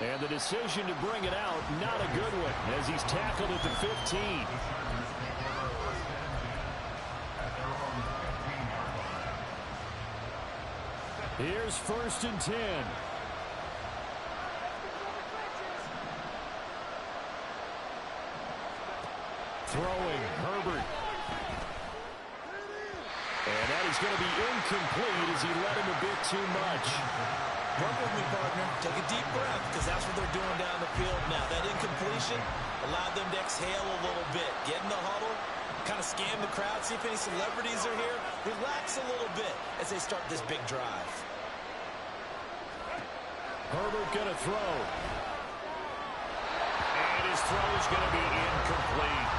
And the decision to bring it out, not a good one, as he's tackled at the 15. Here's 1st and 10. Throwing, Herbert. And that is going to be incomplete as he led him a bit too much. Work with me, partner. Take a deep breath, because that's what they're doing down the field now. That incompletion allowed them to exhale a little bit. Get in the huddle, kind of scan the crowd, see if any celebrities are here. Relax a little bit as they start this big drive. Herbert going to throw. And his throw is going to be incomplete.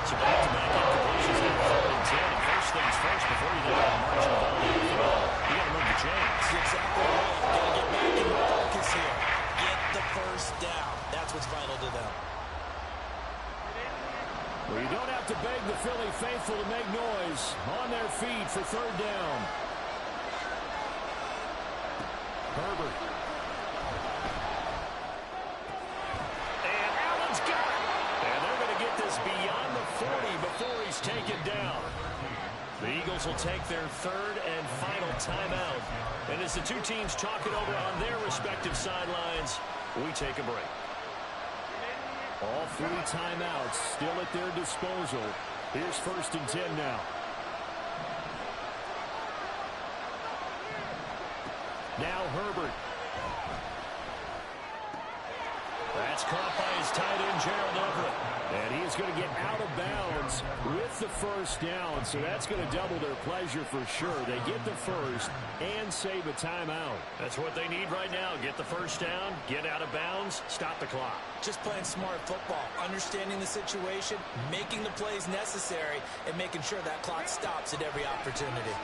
So back-to-back incompletions at 3rd and 10. First things first, before you think about marching the ball down the field, you got to move the chains. Exactly right. Got to get back in focus here. Get the first down. That's what's vital to them. Well, you don't have to beg the Philly faithful to make noise. On their feet for 3rd down. Herbert. And Allen's got it. And they're going to get this beyond the 40 before he's taken down. The Eagles will take their 3rd and final timeout. And as the two teams talk it over on their respective sidelines, we take a break. All 3 timeouts still at their disposal. Here's 1st and 10 now. Now Herbert. That's caught by his tight end, Gerald Everett. And he is going to get out of bounds with the first down. So that's going to double their pleasure for sure. They get the first and save a timeout. That's what they need right now. Get the first down, get out of bounds, stop the clock. Just playing smart football, understanding the situation, making the plays necessary, and making sure that clock stops at every opportunity.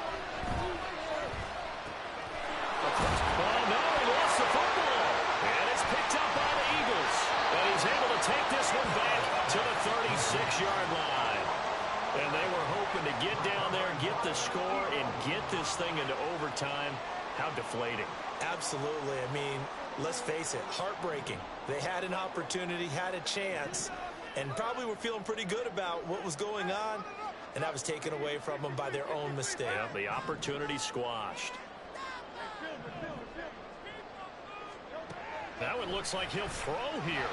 Oh, no, he lost the football. And it's picked up by the Eagles. And he's able to take this one back to the 36-yard line. And they were hoping to get down there, get the score, and get this thing into overtime. How deflating. Absolutely. I mean, let's face it, heartbreaking. They had an opportunity, had a chance, and probably were feeling pretty good about what was going on, and that was taken away from them by their own mistake. Yeah, the opportunity squashed. That one looks like he'll throw here.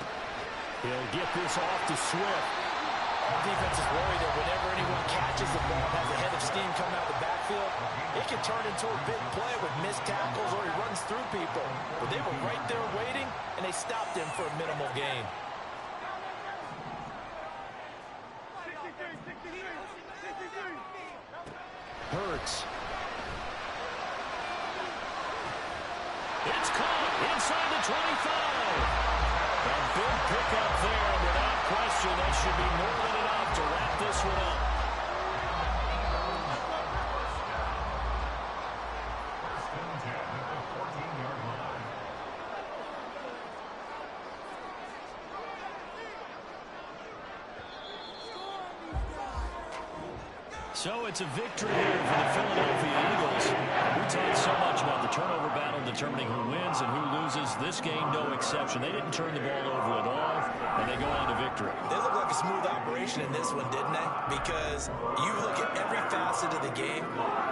He'll get this off to Swift. Defense is worried that whenever anyone catches the ball, has a head of steam coming out the backfield, it can turn into a big play with missed tackles or he runs through people. But they were right there waiting, and they stopped him for a minimal gain. Hurts. It's caught inside the 25. A big pickup there, without question. That should be more than enough to wrap this one up. First and 10 at the 14-yard line. So it's a victory here for the Philadelphia Eagles. We talked so much about the turnover battle determining who wins and who loses. This game, no exception. They didn't turn the ball over at all, and they go on to victory. They look like a smooth operation in this one, didn't they? Because you look at every facet of the game,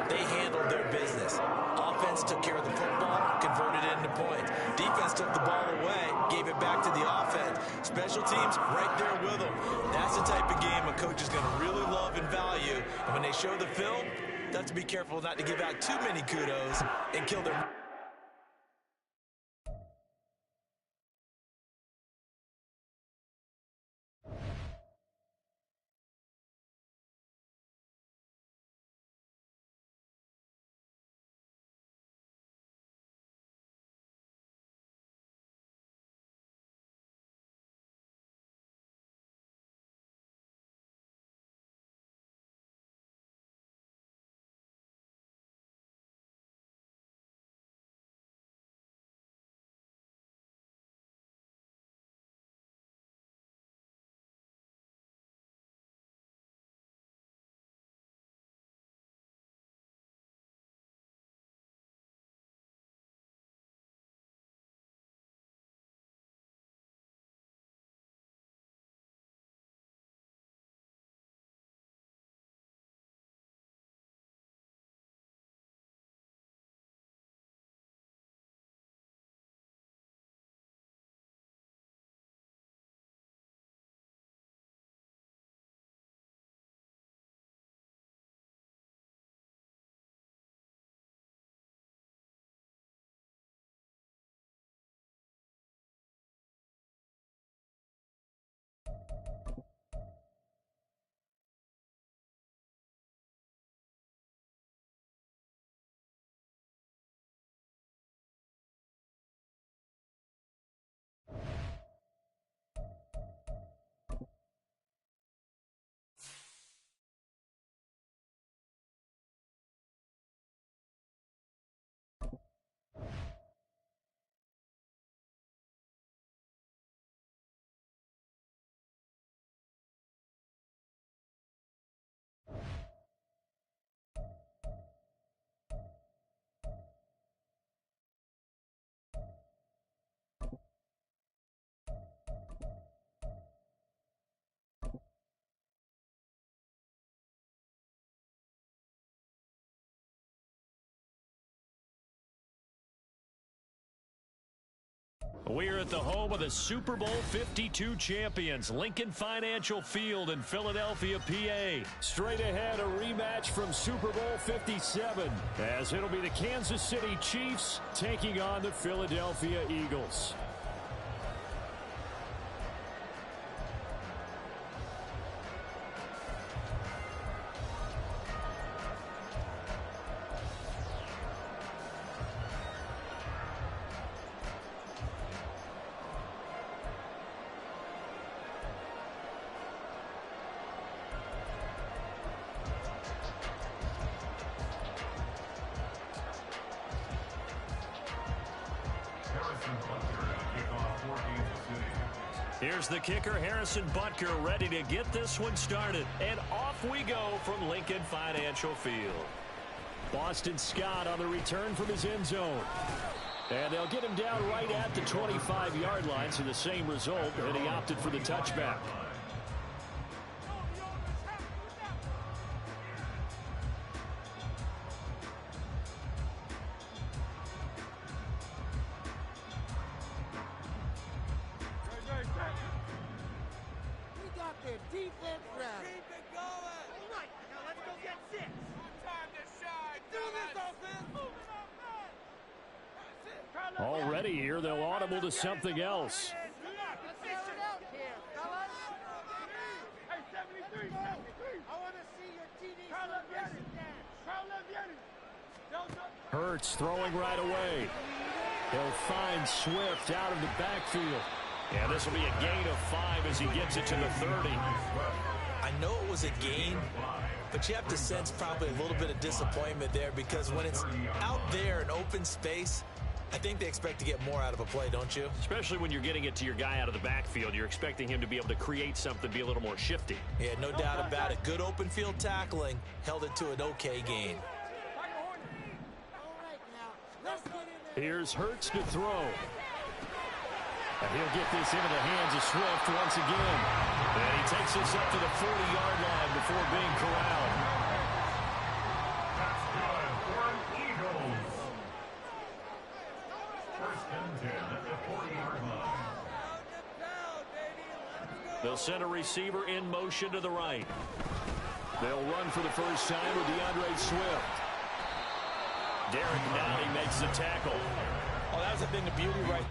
they handled their business. Offense took care of the football, converted it into points. Defense took the ball away, gave it back to the offense. Special teams, right there with them. That's the type of game a coach is going to really love and value. And when they show the film, they have to be careful not to give out too many kudos and kill their... We're at the home of the Super Bowl 52 champions, Lincoln Financial Field in Philadelphia, PA. Straight ahead, a rematch from Super Bowl 57, as it'll be the Kansas City Chiefs taking on the Philadelphia Eagles. Here's the kicker, Harrison Butker, ready to get this one started. And off we go from Lincoln Financial Field. Boston Scott on the return from his end zone. And they'll get him down right at the 25-yard line, so the same result, and he opted for the touchback. Already here, they'll audible to something else. Hurts throwing right away. He'll find Swift out of the backfield. And this will be a gain of 5 as he gets it to the 30. I know it was a gain, but you have to sense probably a little bit of disappointment there, because when it's out there in open space, I think they expect to get more out of a play, don't you? Especially when you're getting it to your guy out of the backfield. You're expecting him to be able to create something, be a little more shifty. Yeah, no doubt about it. Good open field tackling held it to an okay gain. Here's Hurts to throw. And he'll get this into the hands of Swift once again. And he takes this up to the 40-yard line before being corralled. That's good for an Eagles. First and 10 at the 40-yard line. They'll send a receiver in motion to the right. They'll run for the first time with DeAndre Swift. Derek Nowdy makes the tackle. Oh, that was a thing of beauty right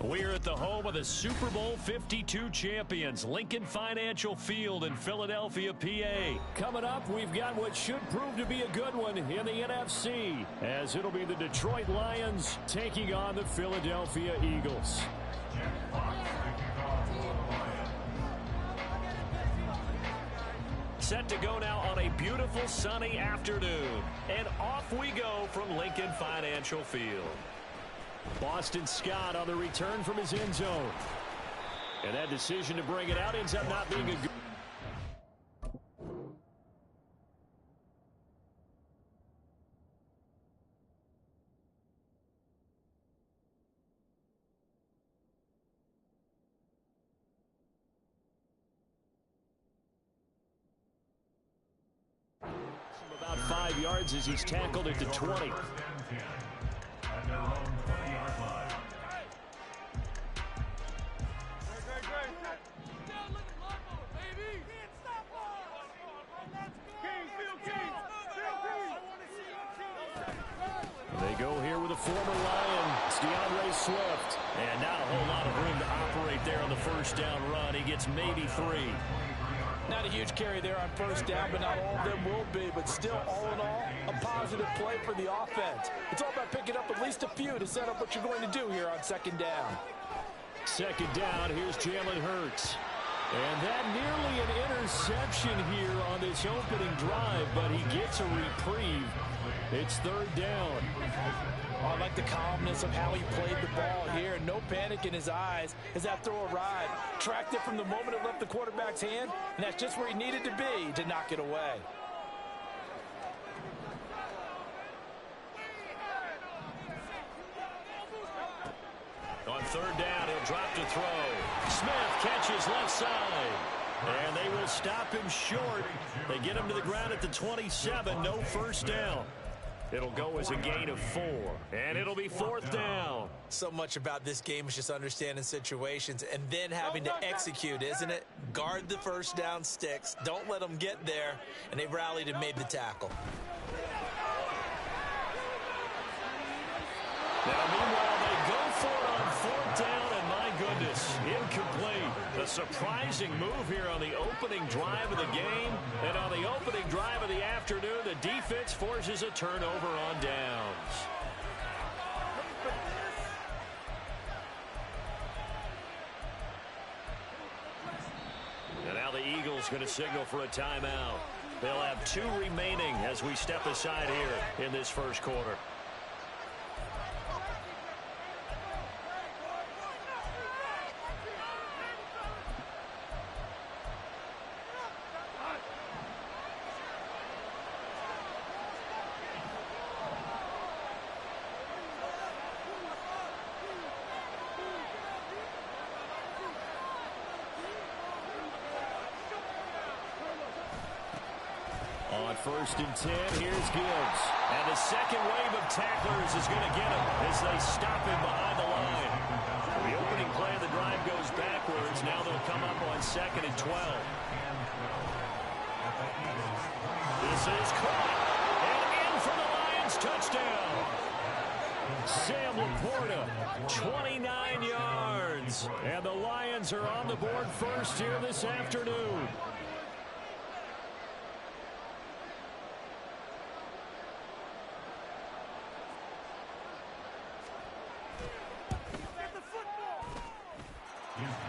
We're at the home of the Super Bowl 52 champions, Lincoln Financial Field in Philadelphia, PA. Coming up, we've got what should prove to be a good one in the NFC, as it'll be the Detroit Lions taking on the Philadelphia Eagles. Set to go now on a beautiful sunny afternoon. And off we go from Lincoln Financial Field. Boston Scott on the return from his end zone. And that decision to bring it out ends up not being a good... About 5 yards as he's tackled at the 20. They go here with a former Lion, Swift. And not a whole lot of room to operate there on the first down run. He gets maybe 3. Not a huge carry there on first down, but not all of them will be. But still, all in all, a positive play for the offense. It's all about picking up at least a few to set up what you're going to do here on second down. Second down, here's Jalen Hurts. And that nearly an interception here on this opening drive, but he gets a reprieve. It's third down. Oh, I like the calmness of how he played the ball here. No panic in his eyes as that throw arrived. Tracked it from the moment it left the quarterback's hand, and that's just where he needed to be to knock it away. On third down, he'll drop to throw. Smith catches left side. And they will stop him short. They get him to the ground at the 27. No first down. It'll go as a gain of 4. And it'll be fourth down. So much about this game is just understanding situations and then having to execute, isn't it? Guard the first down sticks. Don't let them get there. And they rallied and made the tackle. Now, meanwhile, they go for it on fourth down, and my goodness, incomplete. A surprising move here on the opening drive of the game. And on the opening drive of the afternoon, the defense forces a turnover on downs. And now the Eagles going to signal for a timeout. They'll have 2 remaining as we step aside here in this first quarter. On first and 10, here's Gibbs. And the second wave of tacklers is going to get him as they stop him behind the line. The opening play of the drive goes backwards. Now they'll come up on second and 12. This is caught. And in for the Lions touchdown. Sam Laporta, 29 yards. And the Lions are on the board first here this afternoon.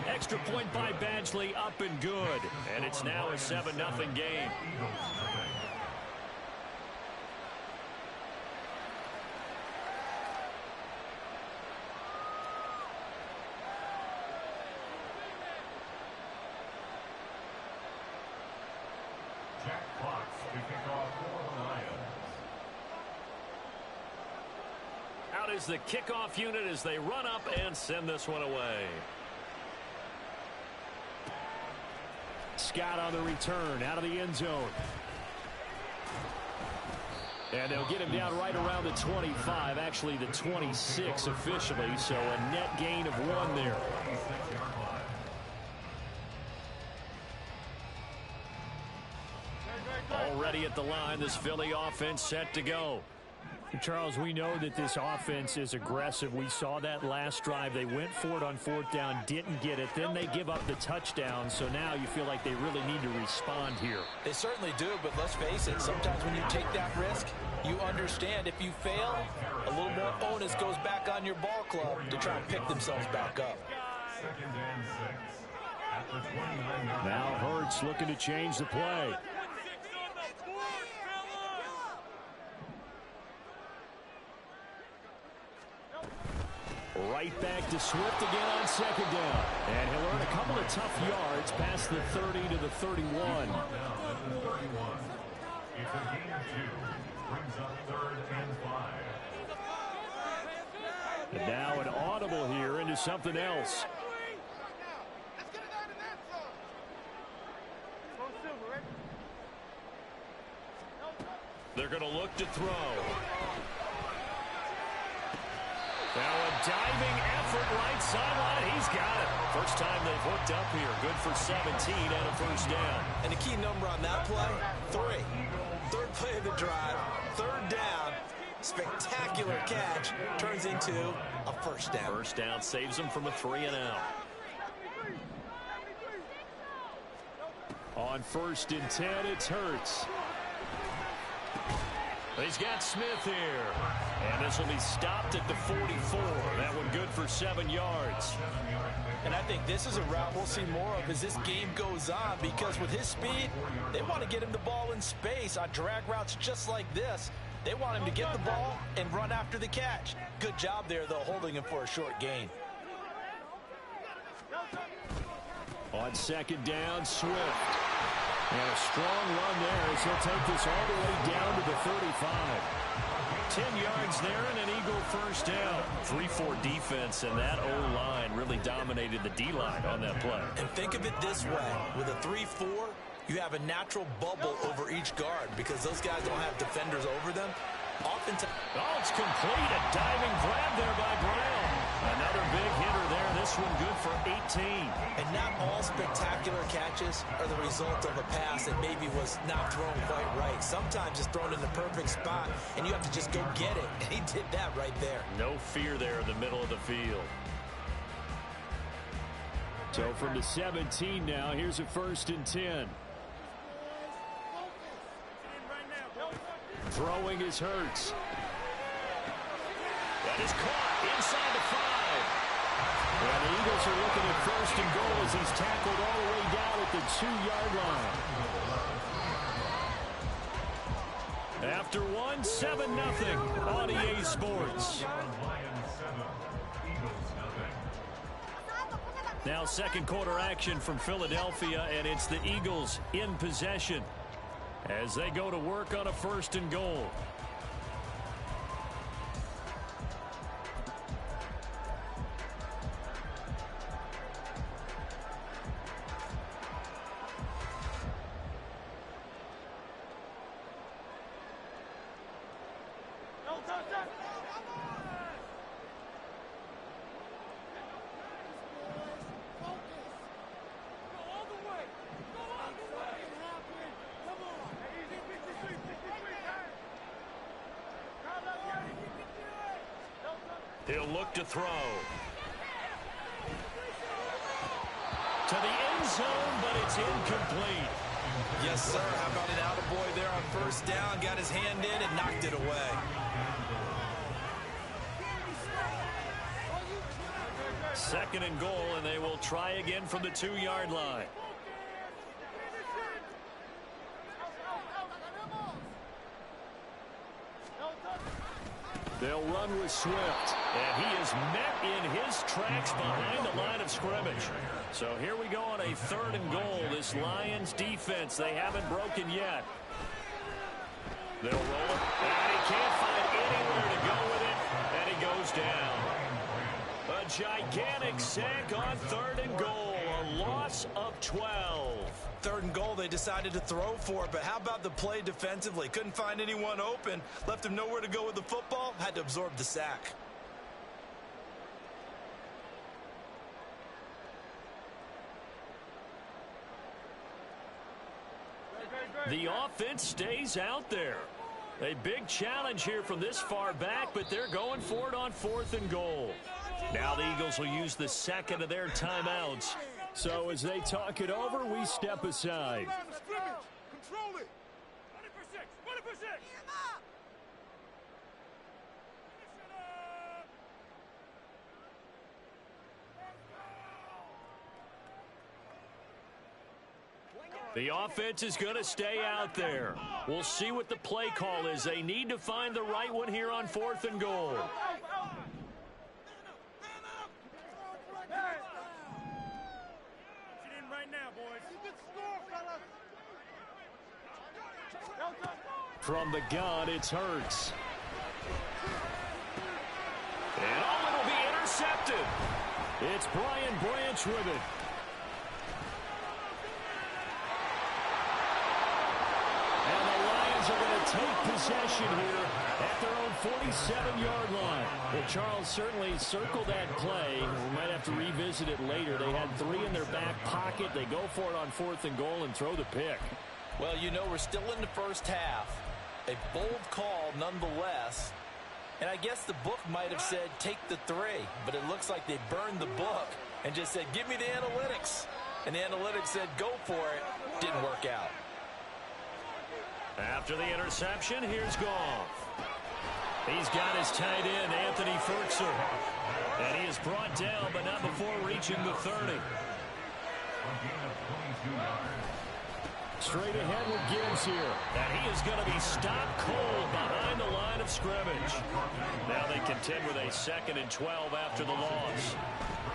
Extra point by Badgley, up and good. And it's now a 7-0 game. Jack Fox to kick off for the Lions. Out is the kickoff unit as they run up and send this one away. Scott on the return out of the end zone. And they'll get him down right around the 25, actually the 26 officially, so a net gain of 1 there. Already at the line, this Philly offense set to go. Charles, we know that this offense is aggressive. We saw that last drive. They went for it on 4th down, didn't get it. Then they give up the touchdown. So now you feel like they really need to respond here. They certainly do, but let's face it. Sometimes when you take that risk, you understand if you fail, a little more onus goes back on your ball club to try and pick themselves back up. 2nd and 6. At the 29-yard Now Hurts looking to change the play. Right back to Swift again on 2nd down. And he'll earn a couple of tough yards past the 30 to the 31. down at the 31. It's a gain of 2. Brings up 3rd and 5. And now an audible here into something else. They're going to look to throw. Now a diving effort right sideline. He's got it. First time they've hooked up here. Good for 17 and a 1st down. And the key number on that play, 3. 3rd play of the drive, 3rd down. Spectacular catch turns into a 1st down. 1st down saves them from a 3 and out. On 1st and 10, it's Hurts. He's got Smith here. And this will be stopped at the 44. That one good for 7 yards. And I think this is a route we'll see more of as this game goes on, because with his speed, they want to get him the ball in space on drag routes just like this. They want him to get the ball and run after the catch. Good job there, though, holding him for a short gain. On 2nd down, Swift. And a strong run there as he'll take this all the way down to the 35. 10 yards there and an Eagle 1st down. 3-4 defense, and that O-line really dominated the D-line on that play. And think of it this way. With a 3-4, you have a natural bubble over each guard because those guys don't have defenders over them. Oftentimes, oh, it's complete. A diving grab there by Brown. Another big hitter there. This one good for 18. and not all spectacular catches are the result of a pass that maybe was not thrown quite right. Sometimes it's thrown in the perfect spot, and you have to just go get it. And he did that right there. No fear there in the middle of the field. So from the 17 now, here's a 1st and 10. Throwing is Hurts. That is caught inside the 5. And the Eagles are looking at 1st and goal as he's tackled all the way down at the 2-yard line. After one, 7-0 on EA Sports. Now 2nd quarter action from Philadelphia, and it's the Eagles in possession as they go to work on a 1st and goal. He'll look to throw. To the end zone, but it's incomplete. Yes, sir. How about an attaboy there on 1st down? Got his hand in and knocked it away. Second and goal, and they will try again from the 2-yard line. They'll run with Swift, and he is met in his tracks behind the line of scrimmage. So here we go on a 3rd and goal. This Lions defense, they haven't broken yet. They'll roll it, and he can't find anywhere to go with it, and he goes down. A gigantic sack on 3rd and goal, a loss of 12. 3rd and goal, they decided to throw for it, but how about the play defensively? Couldn't find anyone open, left him nowhere to go with the football, had to absorb the sack. The offense stays out there. A big challenge here from this far back, but they're going for it on 4th and goal. Now the Eagles will use the second of their timeouts. So as they talk it over, we step aside. Control it. 20 for 6. The offense is going to stay out there. We'll see what the play call is. They need to find the right one here on 4th and goal. From the gun, it's Hurts. And it'll be intercepted. It's Brian Branch with it. Are going to take possession here at their own 47-yard line. Well, Charles certainly circled that play. We might have to revisit it later. They had 3 in their back pocket. They go for it on 4th and goal and throw the pick. Well, you know, we're still in the first half. A bold call nonetheless. And I guess the book might have said take the 3, but it looks like they burned the book and just said give me the analytics. And the analytics said go for it. Didn't work out. After the interception, here's Goff. He's got his tight end, Anthony Ferkser. And he is brought down, but not before reaching the 30. Straight ahead with Gibbs here. And he is going to be stopped cold behind the line of scrimmage. Now they contend with a 2nd and 12 after the loss.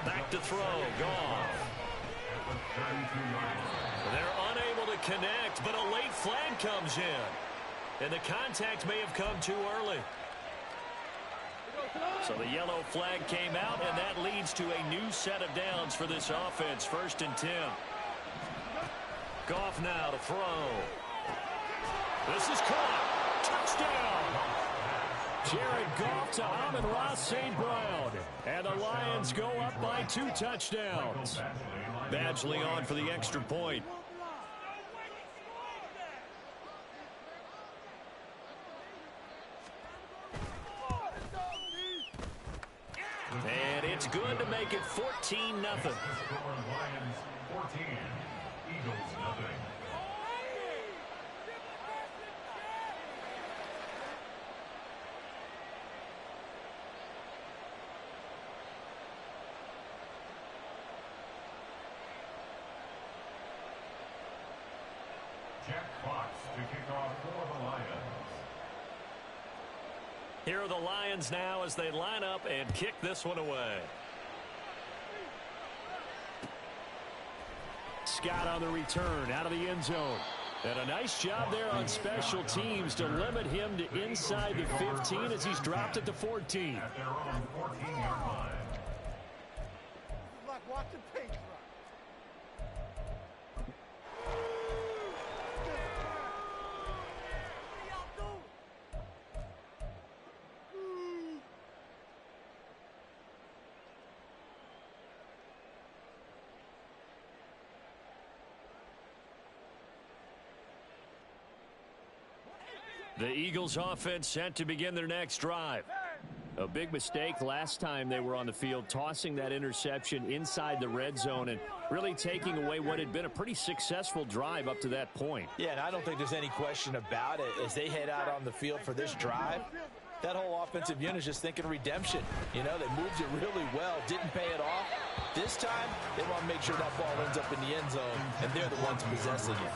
Back to throw, Goff. They're unable to connect, but a late flag comes in. And the contact may have come too early. So the yellow flag came out, and that leads to a new set of downs for this offense. 1st and 10. Goff now to throw. This is caught. Touchdown. Jared Goff to Amon-Ra St. Brown. And the Lions go up by 2 touchdowns. Badgley on for the extra point. And it's good to make it 14-0. Lions 14, Eagles nothing. Jack Fox to kick off for the Lions. Here are the Lions now as they line up and kick this one away. Scott on the return out of the end zone. And a nice job there on special teams to limit him to inside the 15 as he's dropped it to 14. At their own 14-yard line. It's like watching paint dry. The Eagles offense set to begin their next drive. A big mistake last time they were on the field, tossing that interception inside the red zone and really taking away what had been a pretty successful drive up to that point. Yeah, and I don't think there's any question about it. As they head out on the field for this drive, that whole offensive unit is just thinking redemption. You know, they moved it really well, didn't pay it off. This time, they want to make sure that ball ends up in the end zone, and they're the ones possessing it.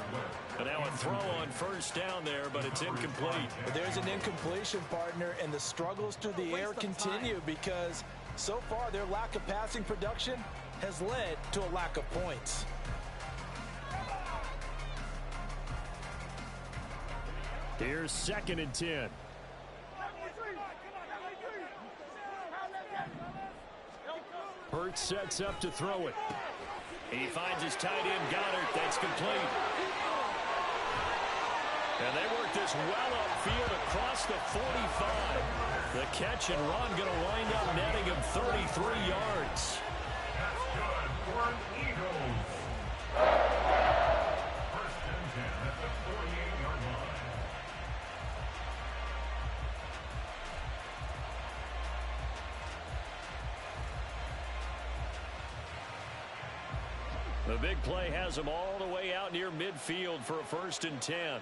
And now a throw on first down there, but it's incomplete. But there's an incompletion, partner, and the struggles through the air continue because so far their lack of passing production has led to a lack of points. Here's 2nd and 10. Hurts sets up to throw it. He finds his tight end, Goddard. That's complete. And they work this well upfield across the 45. The catch and run going to wind up netting him 33 yards. That's good for Eagles. 1st and 10 at the 48-yard line. The big play has him all the way out near midfield for a 1st and 10.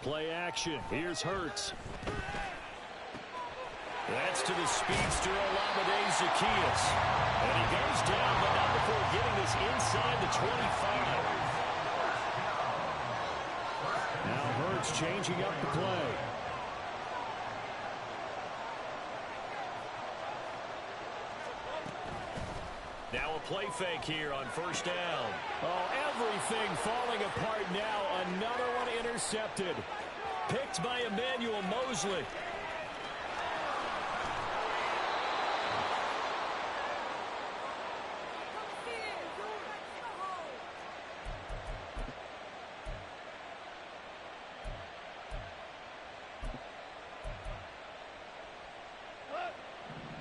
Play action. Here's Hurts. That's to the speedster Olamide Zaccheaus. And he goes down, but not before getting this inside the 25. Now Hurts changing up the play. Now a play fake here on 1st down. Oh, everything falling apart now. Another one intercepted. Picked by Emmanuel Mosley.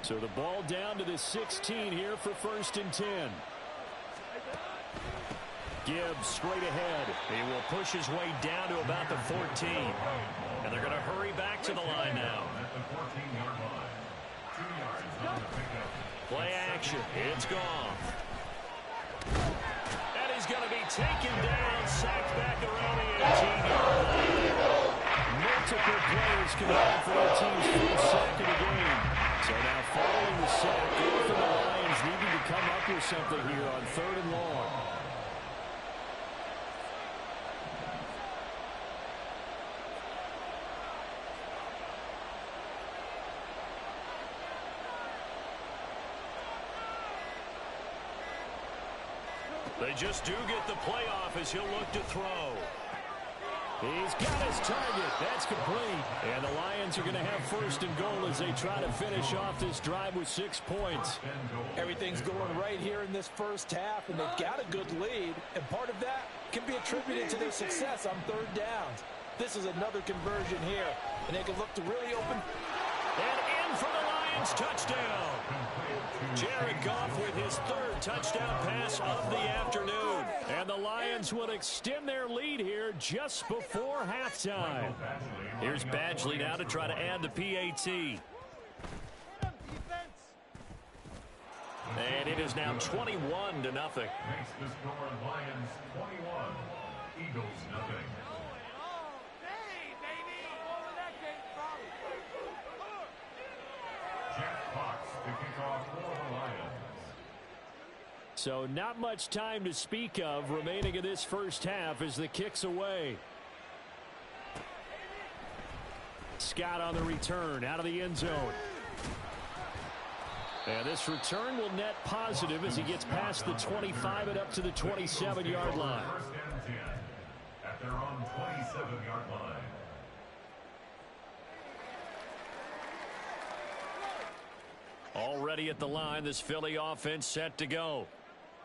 So the ball down to the 16 here for 1st and 10. Gibbs straight ahead. He will push his way down to about the 14. And they're going to hurry back to the line now. Play action. It's gone. And he's going to be taken down, sacked back around the 18-yard line. Multiple players combined for their team's first sack of the game. So now following the sack, for the Lions needing to come up with something here on 3rd and long. They just do get the playoff as he'll look to throw. He's got his target. That's complete. And the Lions are going to have 1st and goal as they try to finish off this drive with 6 points. Everything's going right here in this first half, and they've got a good lead. And part of that can be attributed to their success on 3rd downs. This is another conversion here, and they can look to really open. And in for the Lions touchdown. Jared Goff with his 3rd touchdown pass of the afternoon. And the Lions will extend their lead here just before halftime. Here's Badgley now to try to add the PAT. And it is now 21-0. Makes the score Lions 21, Eagles nothing. Jack Fox to kick off for the Lions. So not much time to speak of remaining in this first half as the kick's away. Scott on the return out of the end zone. And this return will net positive as he gets past the 25 and up to the 27-yard line. First and 10 at their own 27-yard line. Already at the line, this Philly offense set to go.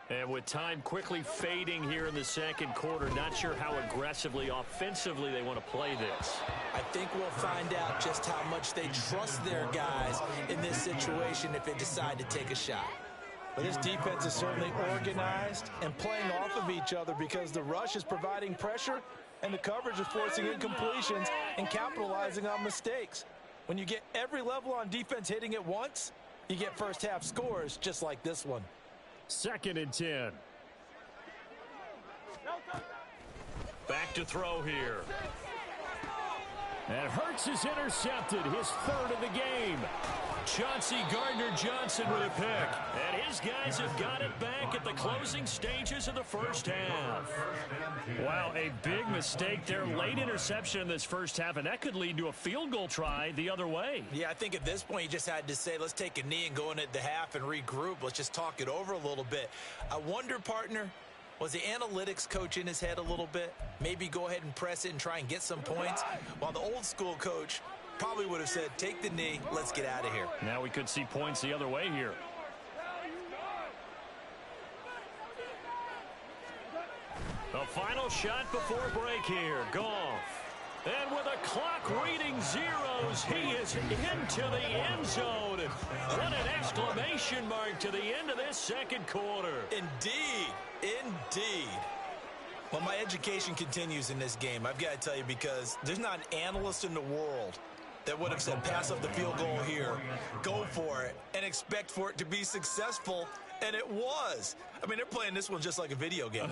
And with time quickly fading here in the second quarter, not sure how aggressively, offensively they want to play this. I think we'll find out just how much they trust their guys in this situation if they decide to take a shot. But this defense is certainly organized and playing off of each other because the rush is providing pressure and the coverage is forcing incompletions and capitalizing on mistakes. When you get every level on defense hitting at once, you get first half scores just like this one. 2nd and 10. Back to throw here. And Hurts is intercepted, his 3rd of the game. Chauncey Gardner-Johnson with a pick. And his guys have got it back at the closing stages of the first half. Wow, a big mistake there. Late interception in this first half, and that could lead to a field goal try the other way. Yeah, I think at this point you just had to say, let's take a knee and go in at the half and regroup. Let's just talk it over a little bit. I wonder, partner, was the analytics coach in his head a little bit? Maybe go ahead and press it and try and get some points? While the old school coach probably would have said, take the knee, let's get out of here. Now we could see points the other way here. The final shot before break here. Goff. And with a clock reading zeros, he is into the end zone. What an exclamation mark to the end of this second quarter. Indeed. Indeed. Well, my education continues in this game, I've got to tell you, because there's not an analyst in the world that would have said pass up the field goal here, go for it, and expect for it to be successful, and it was. I mean, they're playing this one just like a video game.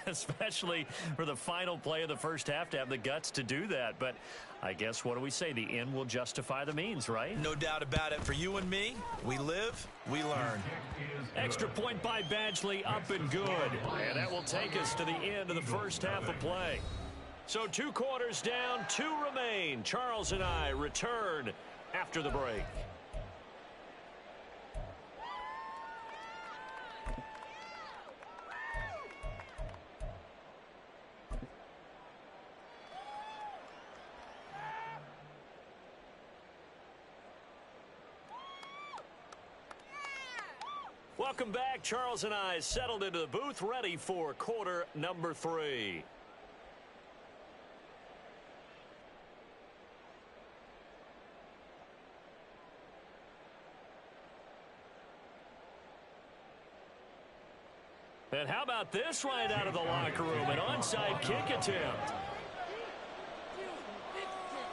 Especially for the final play of the first half to have the guts to do that. But I guess, what do we say? The end will justify the means, right? No doubt about it. For you and me, we live, we learn. Extra point by Badgley, up and good. And that will take us to the end of the first half of play. So 2 quarters down, 2 remain. Charles and I return after the break. Welcome back. Charles and I settled into the booth, ready for quarter number 3. And how about this right out of the locker room? An onside kick attempt.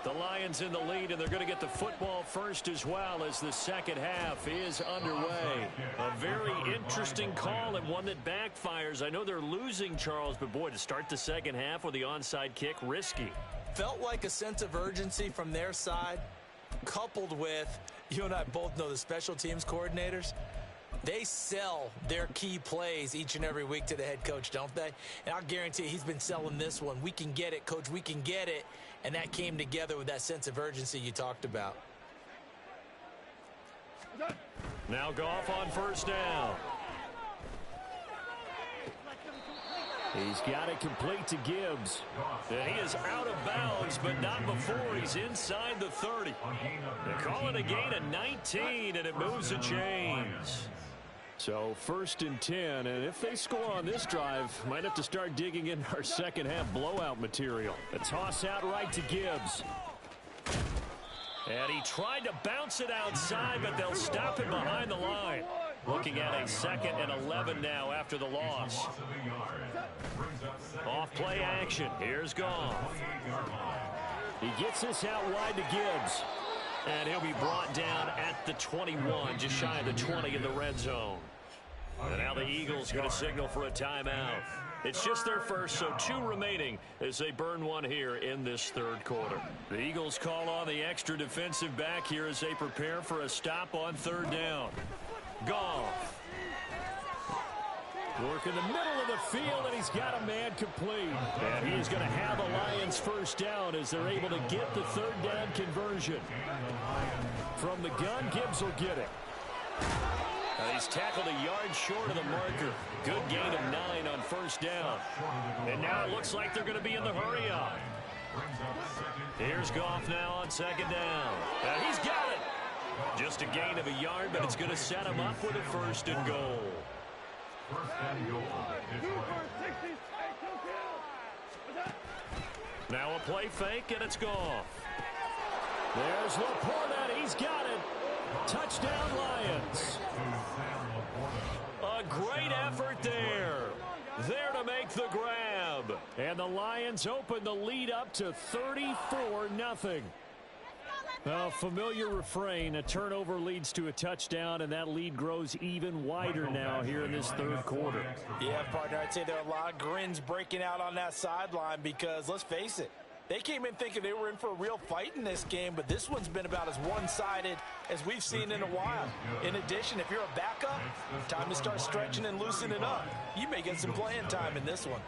The Lions in the lead, and they're going to get the football first as well as the second half is underway. A very interesting call and one that backfires. I know they're losing, Charles, but boy, to start the second half with the onside kick, risky. Felt like a sense of urgency from their side, coupled with, you and I both know the special teams coordinators. They sell their key plays each and every week to the head coach, don't they? And I'll guarantee he's been selling this one. We can get it, coach. We can get it. And that came together with that sense of urgency you talked about. Now Goff on first down. He's got it complete to Gibbs. And he is out of bounds, but not before he's inside the 30. They call it a gain of 19, and it moves the chains. So 1st and 10, and if they score on this drive, might have to start digging in our second half blowout material. A toss out right to Gibbs. And he tried to bounce it outside, but they'll stop him behind the line. Looking at a 2nd and 11 now after the loss. Off play action. Here's Goff. He gets this out wide to Gibbs. And he'll be brought down at the 21, just shy of the 20 in the red zone. And now the Eagles going to signal for a timeout. It's just their first, so 2 remaining as they burn one here in this 3rd quarter. The Eagles call on the extra defensive back here as they prepare for a stop on 3rd down. Goff. Work in the middle of the field, and he's got a man complete. And he is going to have the Lions first down as they're able to get the 3rd down conversion. From the gun, Gibbs will get it. He's tackled a yard short of the marker. Good gain of 9 on first down. And now it looks like they're going to be in the hurry-up. Here's Goff now on 2nd down. And he's got it. Just a gain of a yard, but it's going to set him up with a 1st and goal. Now a play fake, and it's Goff. There's Laporta. He's got it. Touchdown, Lions. A great effort there. There to make the grab. And the Lions open the lead up to 34-0. A familiar refrain, a turnover leads to a touchdown, and that lead grows even wider now here in this 3rd quarter. Yeah, partner, I'd say there are a lot of grins breaking out on that sideline because, let's face it, they came in thinking they were in for a real fight in this game, but this one's been about as one-sided as we've seen in a while. In addition, if you're a backup, time to start stretching and loosening up. You may get some playing time in this one.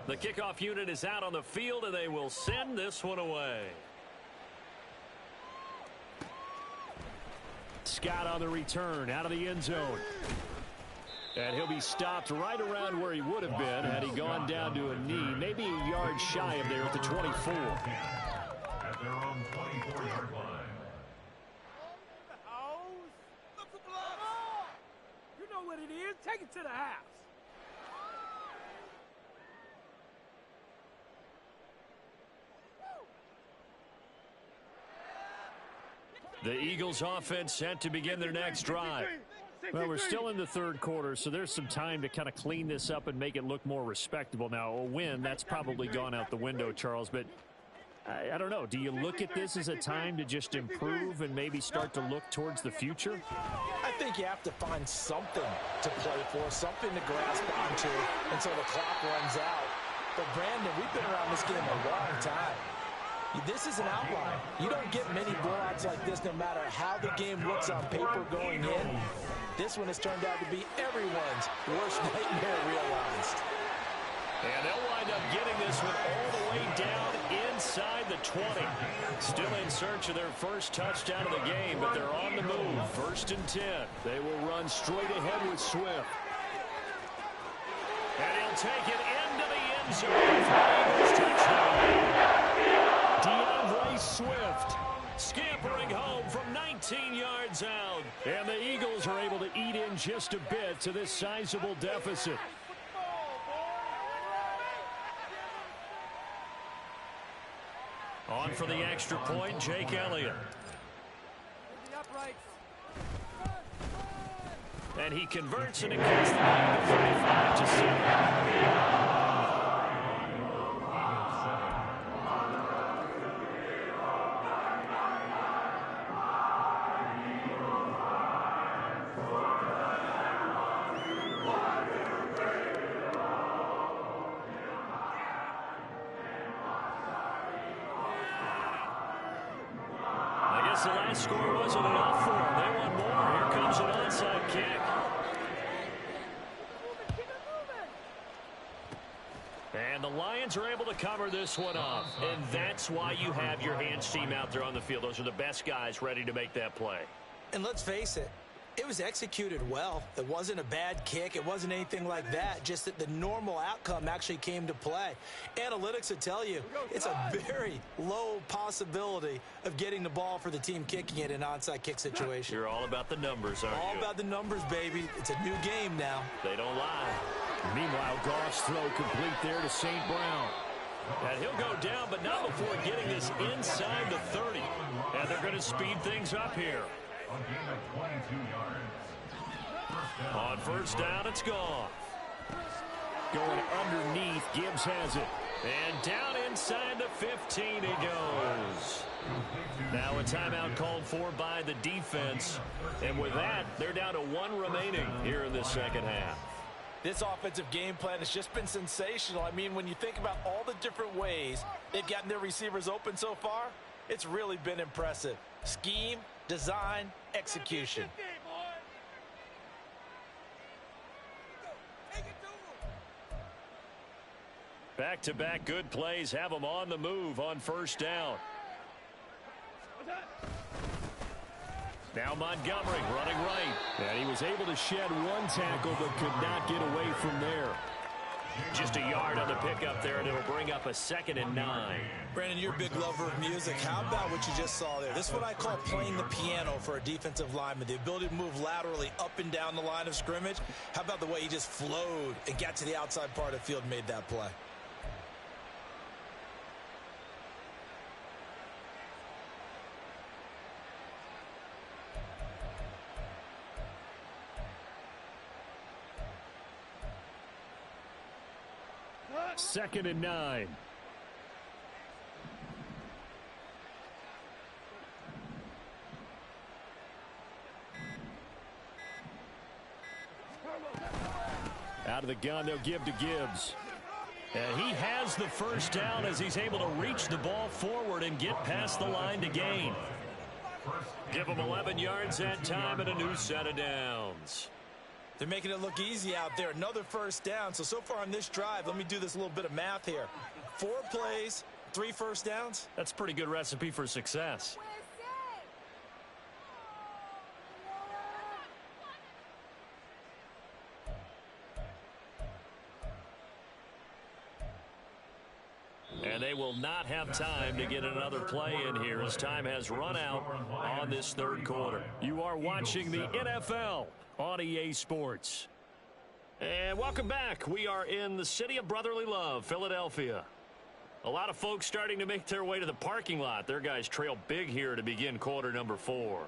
The kickoff unit is out on the field, and they will send this one away. Scott on the return, out of the end zone. And he'll be stopped right around where he would have been had he gone down to a knee, maybe a yard shy of there at the 24. At their own 24-yard line. You know what it is. Take it to the house. The Eagles offense set to begin their next drive. Well, we're still in the third quarter, so there's some time to kind of clean this up and make it look more respectable. Now, a win, that's probably gone out the window, Charles, but I don't know. Do you look at this as a time to just improve and maybe start to look towards the future? I think you have to find something to play for, something to grasp onto until the clock runs out. But, Brandon, we've been around this game a long time. This is an outlier. You don't get many blowouts like this no matter how the game looks on paper going in. This one has turned out to be everyone's worst nightmare realized. And they'll wind up getting this one all the way down inside the 20. Still in search of their first touchdown of the game, but they're on the move. 1st and 10. They will run straight ahead with Swift. And he'll take it into the end zone for the Eagles touchdown. DeAndre Swift scampering home from 19 yards out. And the Eagles are able to eat in just a bit to this sizable deficit. On for the extra point, Jake Elliott. And he converts and it cuts the line to 45-7. The last score wasn't enough for them. They want more. Here comes an onside kick. And the Lions are able to cover this one up. And that's why you have your hands team out there on the field. Those are the best guys ready to make that play. And let's face it, it was executed well. It wasn't a bad kick. It wasn't anything like that. Just that the normal outcome actually came to play. Analytics would tell you it's a very low possibility of getting the ball for the team kicking it in an onside kick situation. You're all about the numbers, aren't you? All about the numbers, baby. It's a new game now. They don't lie. Meanwhile, Goff's throw complete there to St. Brown. And he'll go down, but not before getting this inside the 30. And they're going to speed things up here. On 1st down, it's Goff. Going underneath, Gibbs has it. And down inside the 15 he goes. Now a timeout called for by the defense. And with that, they're down to 1 remaining here in the second half. This offensive game plan has just been sensational. I mean, when you think about all the different ways they've gotten their receivers open so far, it's really been impressive. Scheme, design, execution. Back-to-back good plays have them on the move on 1st down. Now Montgomery running right. And he was able to shed 1 tackle but could not get away from there. Just a yard on the pickup there, and it'll bring up a 2nd and 9. Brandon, you're a big lover of music. How about what you just saw there? This is what I call playing the piano for a defensive lineman. The ability to move laterally up and down the line of scrimmage. How about the way he just flowed and got to the outside part of the field and made that play? Second and 9. Out of the gun, they'll give to Gibbs. And he has the 1st down as he's able to reach the ball forward and get past the line to gain. Give him 11 yards that time and a new set of downs. They're making it look easy out there. Another 1st down. So far on this drive, let me do this little bit of math here. 4 plays, 3 1st downs. That's a pretty good recipe for success. And they will not have time to get another play in here as time has run out on this 3rd quarter. You are watching the NFL on EA Sports. And welcome back. We are in the city of brotherly love, Philadelphia. A lot of folks starting to make their way to the parking lot. Their guys trail big here to begin quarter number 4.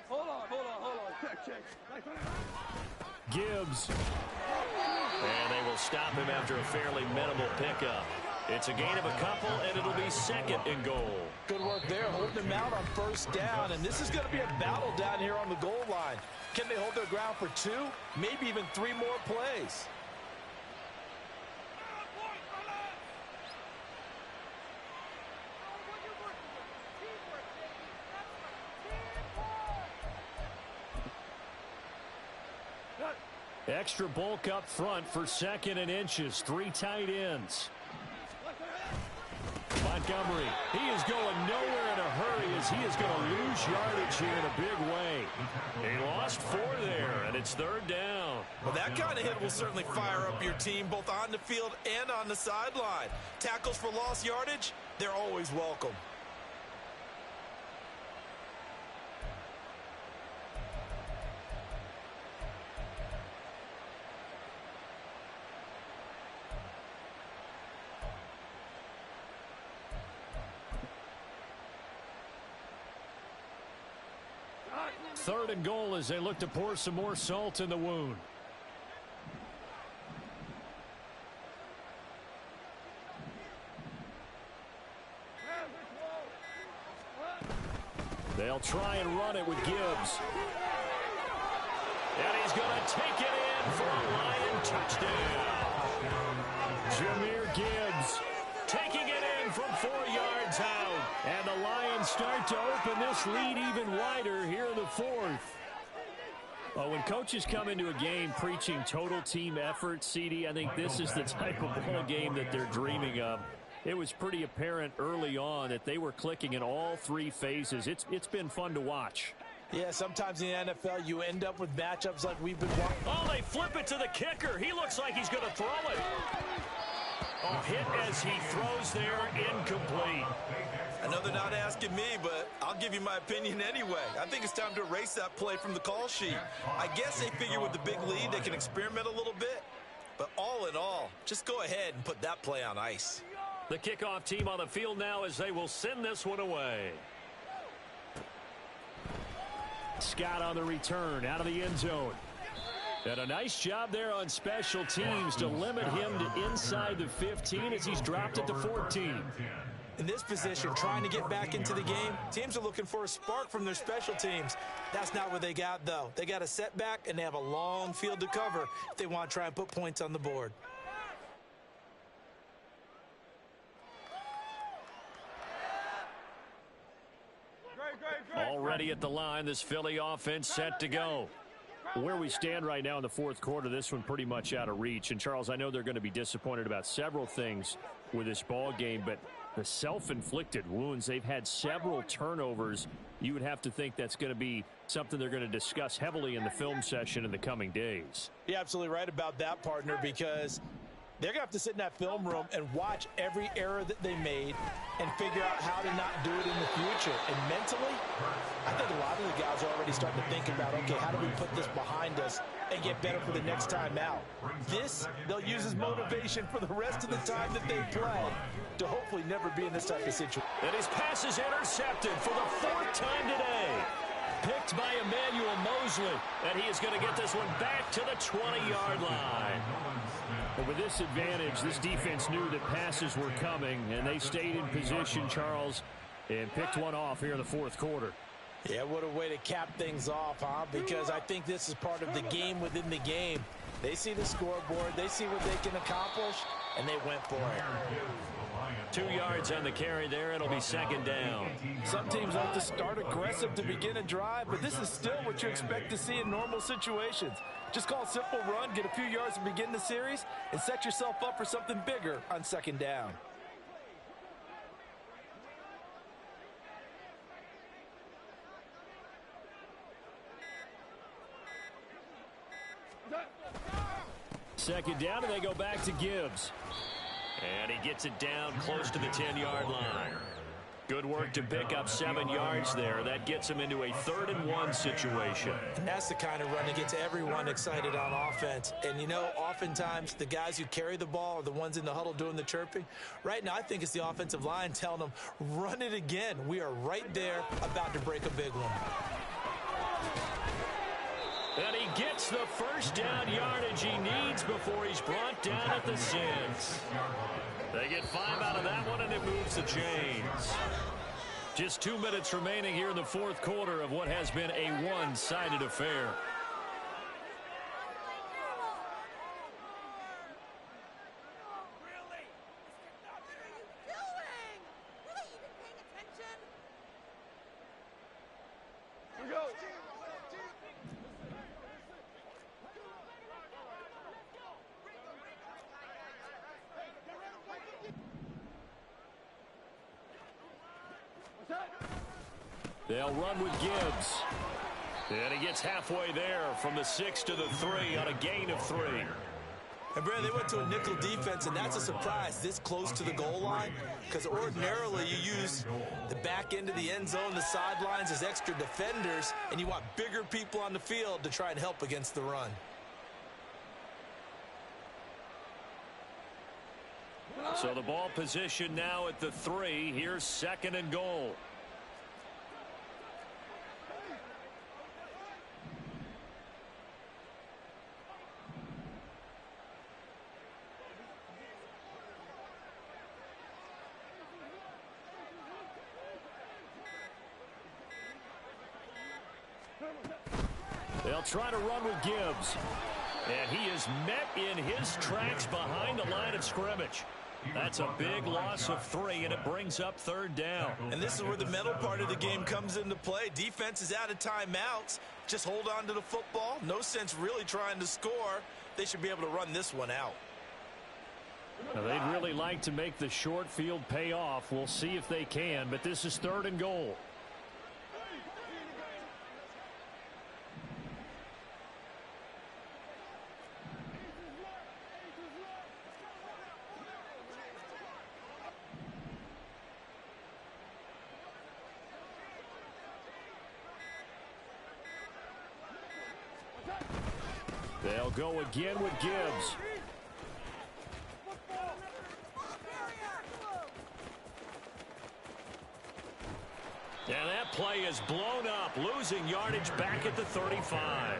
Hold on. Check. Gibbs. And they will stop him after a fairly minimal pickup. It's a gain of a couple, and it'll be second and goal. Good work there, holding him out on first down, and this is going to be a battle down here on the goal line. Can they hold their ground for 2, maybe even 3 more plays? Extra bulk up front for 2nd and inches. 3 tight ends. Montgomery, he is going nowhere in a hurry as he is going to lose yardage here in a big way. He lost 4 there, and it's 3rd down. Well, that kind of hit will certainly fire up your team both on the field and on the sideline. Tackles for lost yardage, they're always welcome. Third and goal as they look to pour some more salt in the wound. They'll try and run it with Gibbs. And he's going to take it in for a Lion touchdown. Jahmyr Gibbs taking it in from 4 yards out. And the Lions start to open this lead even wider here in the 4th. Well, when coaches come into a game preaching total team effort, CD, I think this is the type of ball game that they're dreaming of. It was pretty apparent early on that they were clicking in all 3 phases. It's been fun to watch. Yeah, sometimes in the NFL you end up with matchups like we've been watching. Oh, they flip it to the kicker. He looks like he's going to throw it. Oh, hit as he throws there, incomplete. I know they're not asking me, but I'll give you my opinion anyway. I think it's time to erase that play from the call sheet. I guess they figure with the big lead they can experiment a little bit. But all in all, just go ahead and put that play on ice. The kickoff team on the field now as they will send this one away. Scott on the return out of the end zone. And a nice job there on special teams to limit him to inside the 15 as he's dropped at the 14. In this position, trying to get back into the game, teams are looking for a spark from their special teams. That's not what they got, though. They got a setback, and they have a long field to cover if they want to try and put points on the board. Already at the line, this Philly offense set to go. Where we stand right now in the 4th quarter, this one pretty much out of reach. And, Charles, I know they're going to be disappointed about several things with this ball game, but the self-inflicted wounds, they've had several turnovers. You would have to think that's going to be something they're going to discuss heavily in the film session in the coming days. You're absolutely right about that, partner, because they're going to have to sit in that film room and watch every error that they made and figure out how to not do it in the future. And mentally, I think a lot of the guys are already starting to think about, okay, how do we put this behind us and get better for the next time out? This, they'll use as motivation for the rest of the time that they play to hopefully never be in this type of situation. And his pass is intercepted for the 4th time today. Picked by Emmanuel Mosley. And he is going to get this one back to the 20-yard line. But with this advantage, this defense knew that passes were coming, and they stayed in position, Charles, and picked one off here in the 4th quarter. Yeah, what a way to cap things off, huh? Because I think this is part of the game within the game. They see the scoreboard, they see what they can accomplish, and they went for it. 2 yards on the carry there. It'll be 2nd down. Some teams like to start aggressive to begin a drive, but this is still what you expect to see in normal situations. Just call a simple run, get a few yards to begin the series, and set yourself up for something bigger on 2nd down. Second down, and they go back to Gibbs. And he gets it down close to the 10-yard line. Good work to pick up 7 yards there. That gets him into a 3rd-and-1 situation. And that's the kind of run that gets everyone excited on offense. And, you know, oftentimes the guys who carry the ball are the ones in the huddle doing the chirping. Right now, I think it's the offensive line telling them, run it again. We are right there about to break a big one. And he gets the first down yardage he needs before he's brought down at the 6. They get 5 out of that one, and it moves the chains. Just 2 minutes remaining here in the 4th quarter of what has been a one-sided affair. They'll run with Gibbs. And he gets halfway there from the 6 to the 3 on a gain of 3. And, Brad, they went to a nickel defense, and that's a surprise this close to the goal line, because ordinarily you use the back end of the end zone, the sidelines as extra defenders, and you want bigger people on the field to try and help against the run. So the ball position now at the 3. Here's 2nd and goal. They'll try to run with Gibbs. And he is met in his tracks behind the line of scrimmage. That's a big loss of 3, and it brings up 3rd down. And this is where the mental part of the game comes into play. Defense is out of timeouts. Just hold on to the football. No sense really trying to score. They should be able to run this one out. Now, they'd really like to make the short field pay off. We'll see if they can, but this is 3rd and goal. They'll go again with Gibbs. And that play is blown up, losing yardage back at the 35.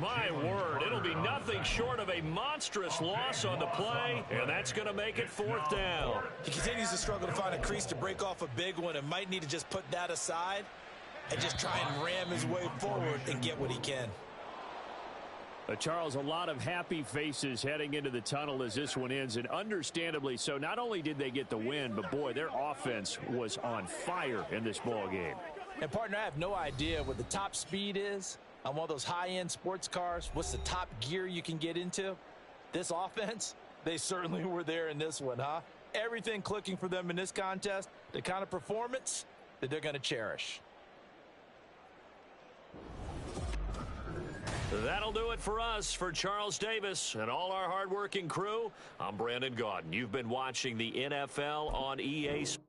My word, it'll be nothing short of a monstrous loss on the play, and that's going to make it 4th down. He continues to struggle to find a crease to break off a big one and might need to just put that aside and just try and ram his way forward and get what he can. Charles, a lot of happy faces heading into the tunnel as this one ends, and understandably so. Not only did they get the win, but, boy, their offense was on fire in this ball game. And, partner, I have no idea what the top speed is on one of those high-end sports cars. What's the top gear you can get into? This offense, they certainly were there in this one, huh? Everything clicking for them in this contest, the kind of performance that they're going to cherish. That'll do it for us. For Charles Davis and all our hardworking crew, I'm Brandon Gaudin. You've been watching the NFL on EA Sports.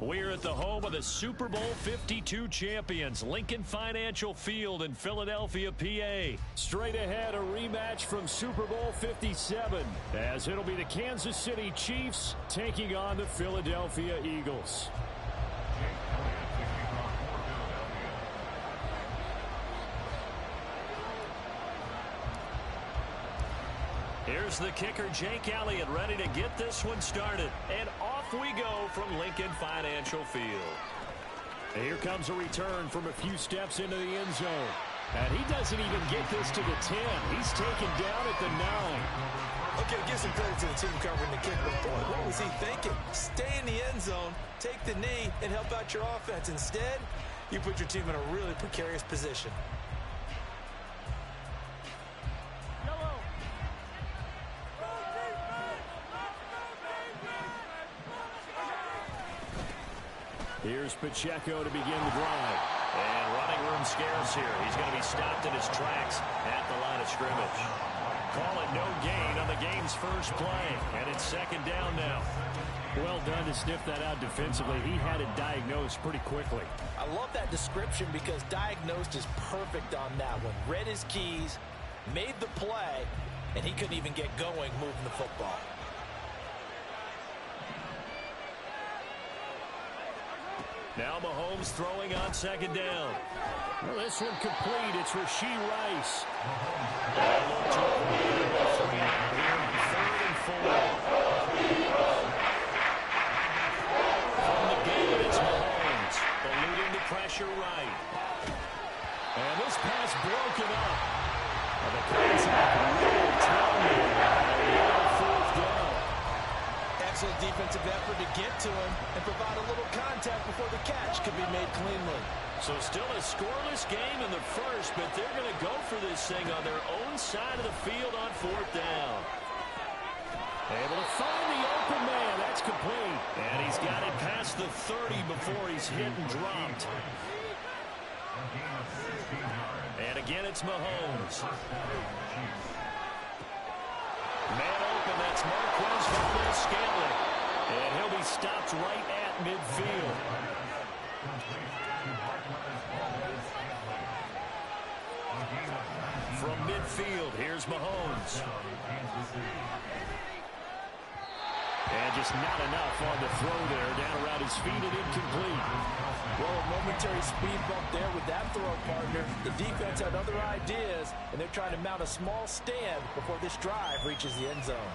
We're at the home of the Super Bowl 52 champions, Lincoln Financial Field in Philadelphia, PA. Straight ahead, a rematch from Super Bowl 57, as it'll be the Kansas City Chiefs taking on the Philadelphia Eagles. Here's the kicker, Jake Elliott, ready to get this one started. And off we go from Lincoln Financial Field. And here comes a return from a few steps into the end zone. And he doesn't even get this to the 10. He's taken down at the 9. Okay, give some credit to the team covering the kick, but boy, what was he thinking? Stay in the end zone, take the knee, and help out your offense. Instead, you put your team in a really precarious position. Here's Pacheco to begin the drive. And running room scarce here. He's going to be stopped in his tracks at the line of scrimmage. Call it no gain on the game's first play. And it's second down now. Well done to sniff that out defensively. He had it diagnosed pretty quickly. I love that description because diagnosed is perfect on that one. Read his keys, made the play, and he couldn't even get going moving the football. Now Mahomes throwing on second down. Well, this one complete. It's Rashee Rice. Third and 4. From the game, it's Mahomes. Eluding the pressure right. And this pass broken up. And the contact really down. Fourth down. Excellent defensive effort to get to him and provide a little contact before the catch could be made cleanly. So still a scoreless game in the first, but they're going to go for this thing on their own side of the field on fourth down. Able to find the open man. That's complete. And he's got it past the 30 before he's hit and dropped. And again, it's Mahomes. Man open, that's Marquez Valdes-Scantling. And he'll be stopped right at midfield. From midfield, here's Mahomes. And just not enough on the throw there. Down around his feet and incomplete. Well, a momentary speed bump there with that throw, partner. The defense had other ideas, and they're trying to mount a small stand before this drive reaches the end zone.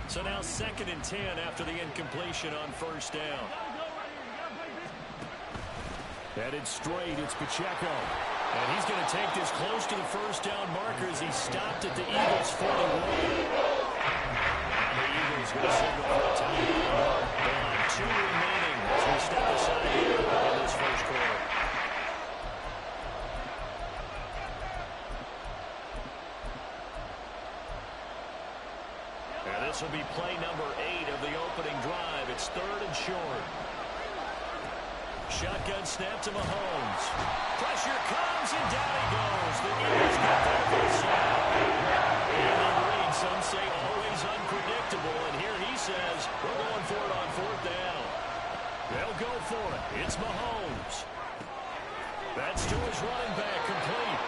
So now 2nd and 10 after the incompletion on first down. Headed straight, it's Pacheco. And he's going to take this close to the first down marker as he's stopped at the Eagles' 41. And the Eagles going to signal for a time. They'll have 2 remaining as we step aside here in this first quarter. And this will be play number 8 of the opening drive. It's 3rd and short. Shotgun snap to Mahomes. Pressure comes, and down he goes. The Eagles get there for the sack. Andy Reid, some say always unpredictable, and here he says, we're going for it on fourth down. They'll go for it. It's Mahomes. That's to his running back, complete.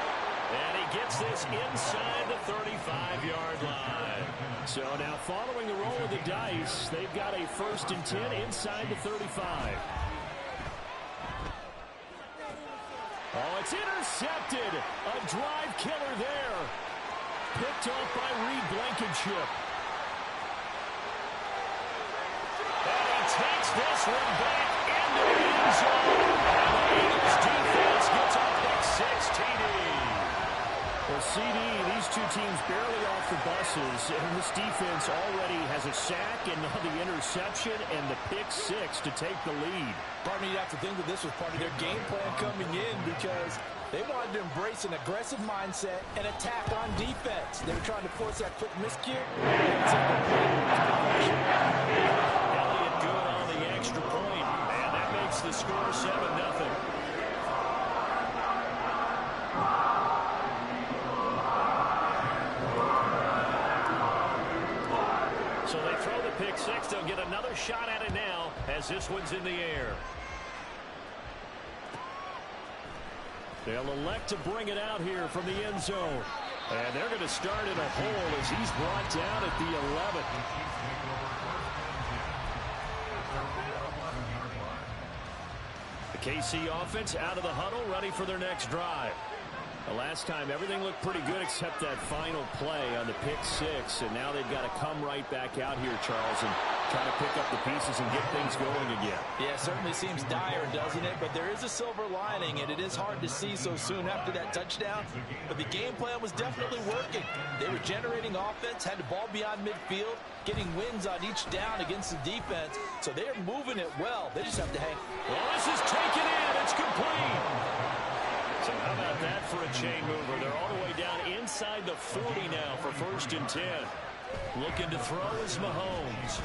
And he gets this inside the 35-yard line. So now following the roll of the dice, they've got a 1st and 10 inside the 35. Oh, it's intercepted. A drive killer there. Picked off by Reed Blankenship. And he takes this one back into the end zone. And the Eagles defense gets a pick 6 TD. Well, CD, these two teams barely off the buses, and this defense already has a sack and now the interception and the pick 6 to take the lead. Partner, you have to think that this was part of their game plan coming in because they wanted to embrace an aggressive mindset and attack on defense. They were trying to force that quick miscue. Elliott good on the extra point, and that makes the score 7-0. So they throw the pick 6. They'll get another shot at it now as this one's in the air. They'll elect to bring it out here from the end zone. And they're going to start in a hole as he's brought down at the 11. The KC offense out of the huddle, ready for their next drive. The last time, everything looked pretty good except that final play on the pick six. And now they've got to come right back out here, Charles, and try to pick up the pieces and get things going again. Yeah, it certainly seems dire, doesn't it? But there is a silver lining, and it is hard to see so soon after that touchdown. But the game plan was definitely working. They were generating offense, had the ball beyond midfield, getting wins on each down against the defense. So they're moving it well. They just have to hang. Well, this is taken in. It's complete. So how about that for a chain mover? They're all the way down inside the 40 now for 1st and 10. Looking to throw is Mahomes.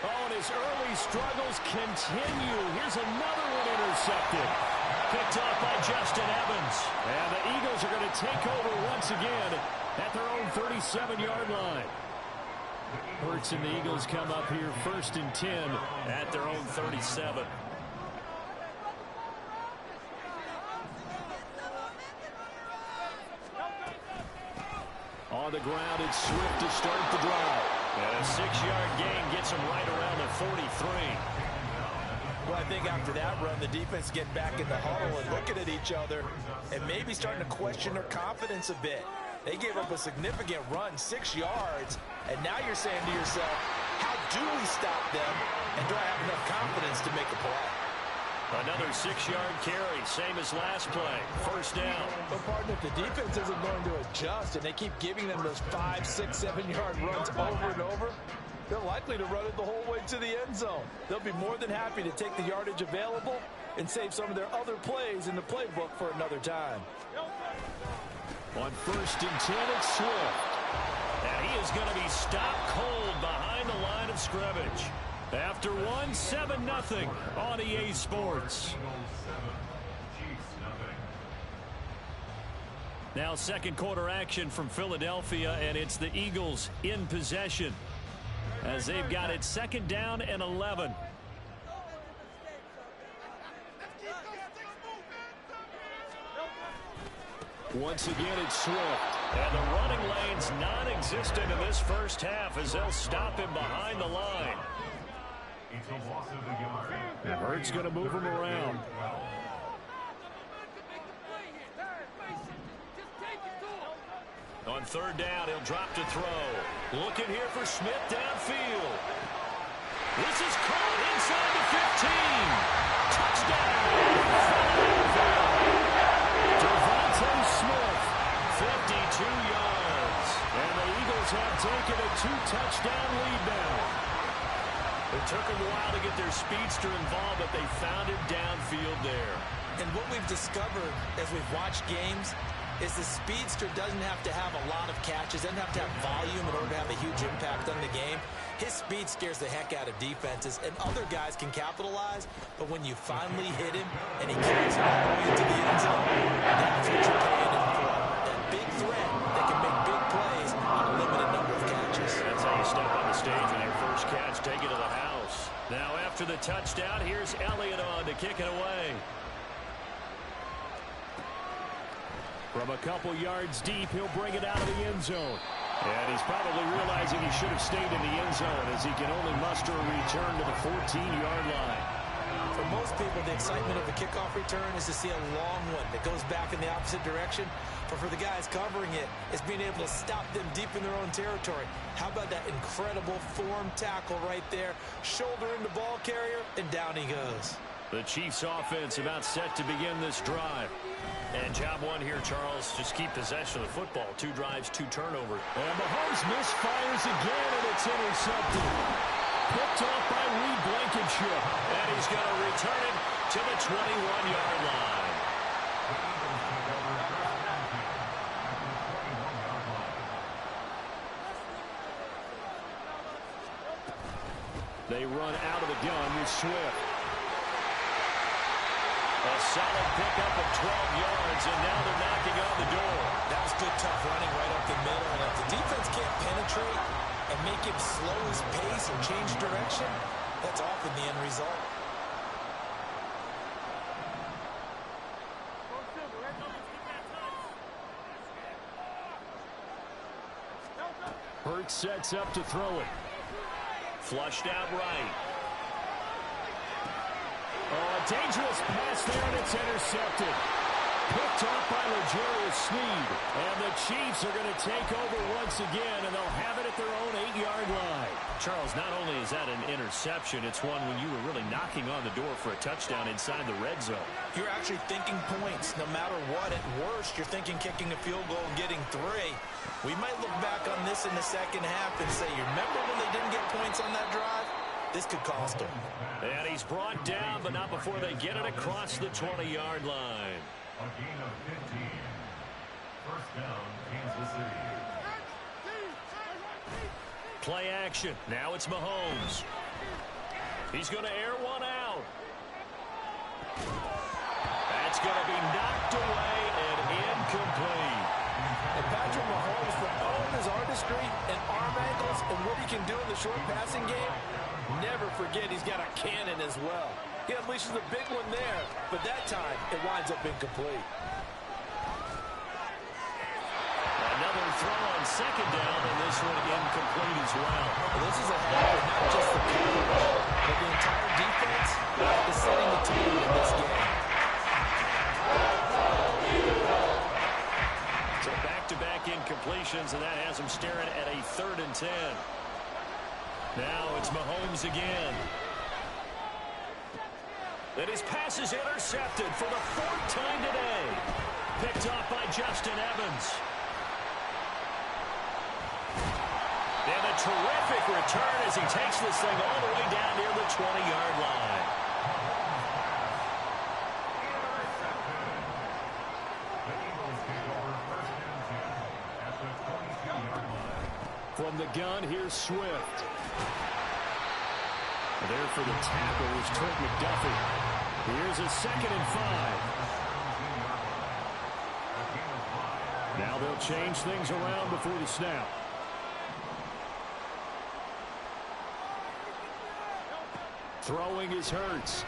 Oh, and his early struggles continue. Here's another one intercepted. Picked off by Justin Evans. And the Eagles are going to take over once again at their own 37-yard line. Hurts and the Eagles come up here 1st and 10 at their own 37. On the ground, it's Swift to start the drive. And a 6-yard gain gets him right around the 43. Well, I think after that run, the defense get back in the huddle and looking at each other and maybe starting to question their confidence a bit. They gave up a significant run, 6 yards, and now you're saying to yourself, how do we stop them, and do I have enough confidence to make a play? Another 6-yard carry, same as last play. 1st down. But, partner, if the defense isn't going to adjust and they keep giving them those 5, 6, 7-yard runs over and over, they're likely to run it the whole way to the end zone. They'll be more than happy to take the yardage available and save some of their other plays in the playbook for another time. On 1st and 10, it's Swift. And he is going to be stopped cold behind the line of scrimmage. After one, 7-0 on EA Sports. Now 2nd quarter action from Philadelphia, and it's the Eagles in possession as they've got it 2nd down and 11. Once again, it's Swift. And the running lane's non-existent in this first half as they'll stop him behind the line. And Hurts going to move him around. On 3rd down, he'll drop to throw. Looking here for Smith downfield. This is caught inside the 15. Touchdown! Devontae Smith, 52 yards. And the Eagles have taken a 2-touchdown lead now. It took them a while to get their speedster involved, but they found him downfield there. And what we've discovered as we've watched games is the speedster doesn't have to have a lot of catches, doesn't have to have volume in order to have a huge impact on the game. His speed scares the heck out of defenses, and other guys can capitalize, but when you finally hit him and he carries it all the way into the end zone, that's what you're paying him for. That big threat that can make big plays on a limited number of catches. That's how you step on the stage with your first catch, take it to the house. Now after the touchdown, here's Elliott on to kick it away. From a couple yards deep, he'll bring it out of the end zone. And he's probably realizing he should have stayed in the end zone as he can only muster a return to the 14-yard line. For most people, the excitement of a kickoff return is to see a long one that goes back in the opposite direction. But for the guys covering it, it's being able to stop them deep in their own territory. How about that incredible form tackle right there? Shoulder in the ball carrier, and down he goes. The Chiefs offense about set to begin this drive. And job one here, Charles, just keep possession of the football. 2 drives, 2 turnovers. And Mahomes misfires again, and it's intercepted. Picked off by Reed Blankenship. And he's going to return it to the 21-yard line. They run out of the gun with Swift. A solid pickup of 12 yards, and now they're knocking on the door. That was good, tough running right up the middle. And if the defense can't penetrate, and make him slow his pace or change direction, that's often the end result. Hurts sets up to throw it. Flushed out right. Oh, a dangerous pass there, and it's intercepted. Picked off by L'Jarius Sneed. And the Chiefs are going to take over once again, and they'll have it at their own 8-yard line. Charles, not only is that an interception, it's one when you were really knocking on the door for a touchdown inside the red zone. You're actually thinking points. No matter what, at worst, you're thinking kicking a field goal and getting 3. We might look back on this in the second half and say, you remember when they didn't get points on that drive? This could cost them. And he's brought down, but not before they get it across the 20-yard line. A gain of 15. First down, Kansas City. Play action. Now it's Mahomes. He's going to air one out. That's going to be knocked away and incomplete. And Patrick Mahomes, for all of his artistry and arm angles and what he can do in the short passing game, never forget he's got a cannon as well. He unleashes a big one there, but that time it winds up incomplete. Another throw on second down, and this one incomplete as well. This is a habit of not just the coverage, but the entire defense is setting the tone in this game. So back-to-back incompletions, and that has him staring at a 3rd and 10. Now it's Mahomes again. And his pass is intercepted for the 4th time today. Picked off by Justin Evans. And a terrific return as he takes this thing all the way down near the 20-yard line. From the gun, here's Swift. There for the tackle is Trent McDuffie. Here's a 2nd and 5. Now they'll change things around before the snap. Throwing is Hurts.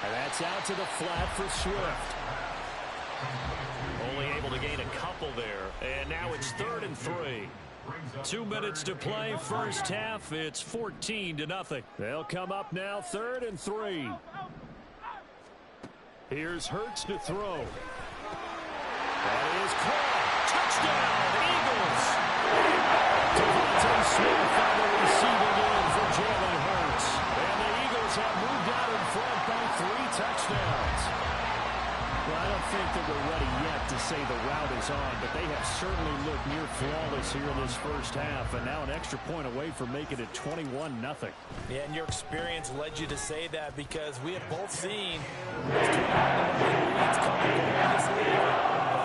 And that's out to the flat for Swift. Only able to gain a couple there. And now it's 3rd and 3. 2 minutes to play, first half. It's 14-0. They'll come up now, 3rd and 3. Here's Hurts to throw. That is caught. Touchdown, Eagles. Devontae Smith on the receiving end for Jalen Hurts. And the Eagles have moved out in front by 3 touchdowns. Well, I don't think that we're ready yet to say the route is on, but they have certainly looked near flawless here in this first half, and now an extra point away from making it 21-0. Yeah, and your experience led you to say that because we have both seen those 21 leads come and go in this league.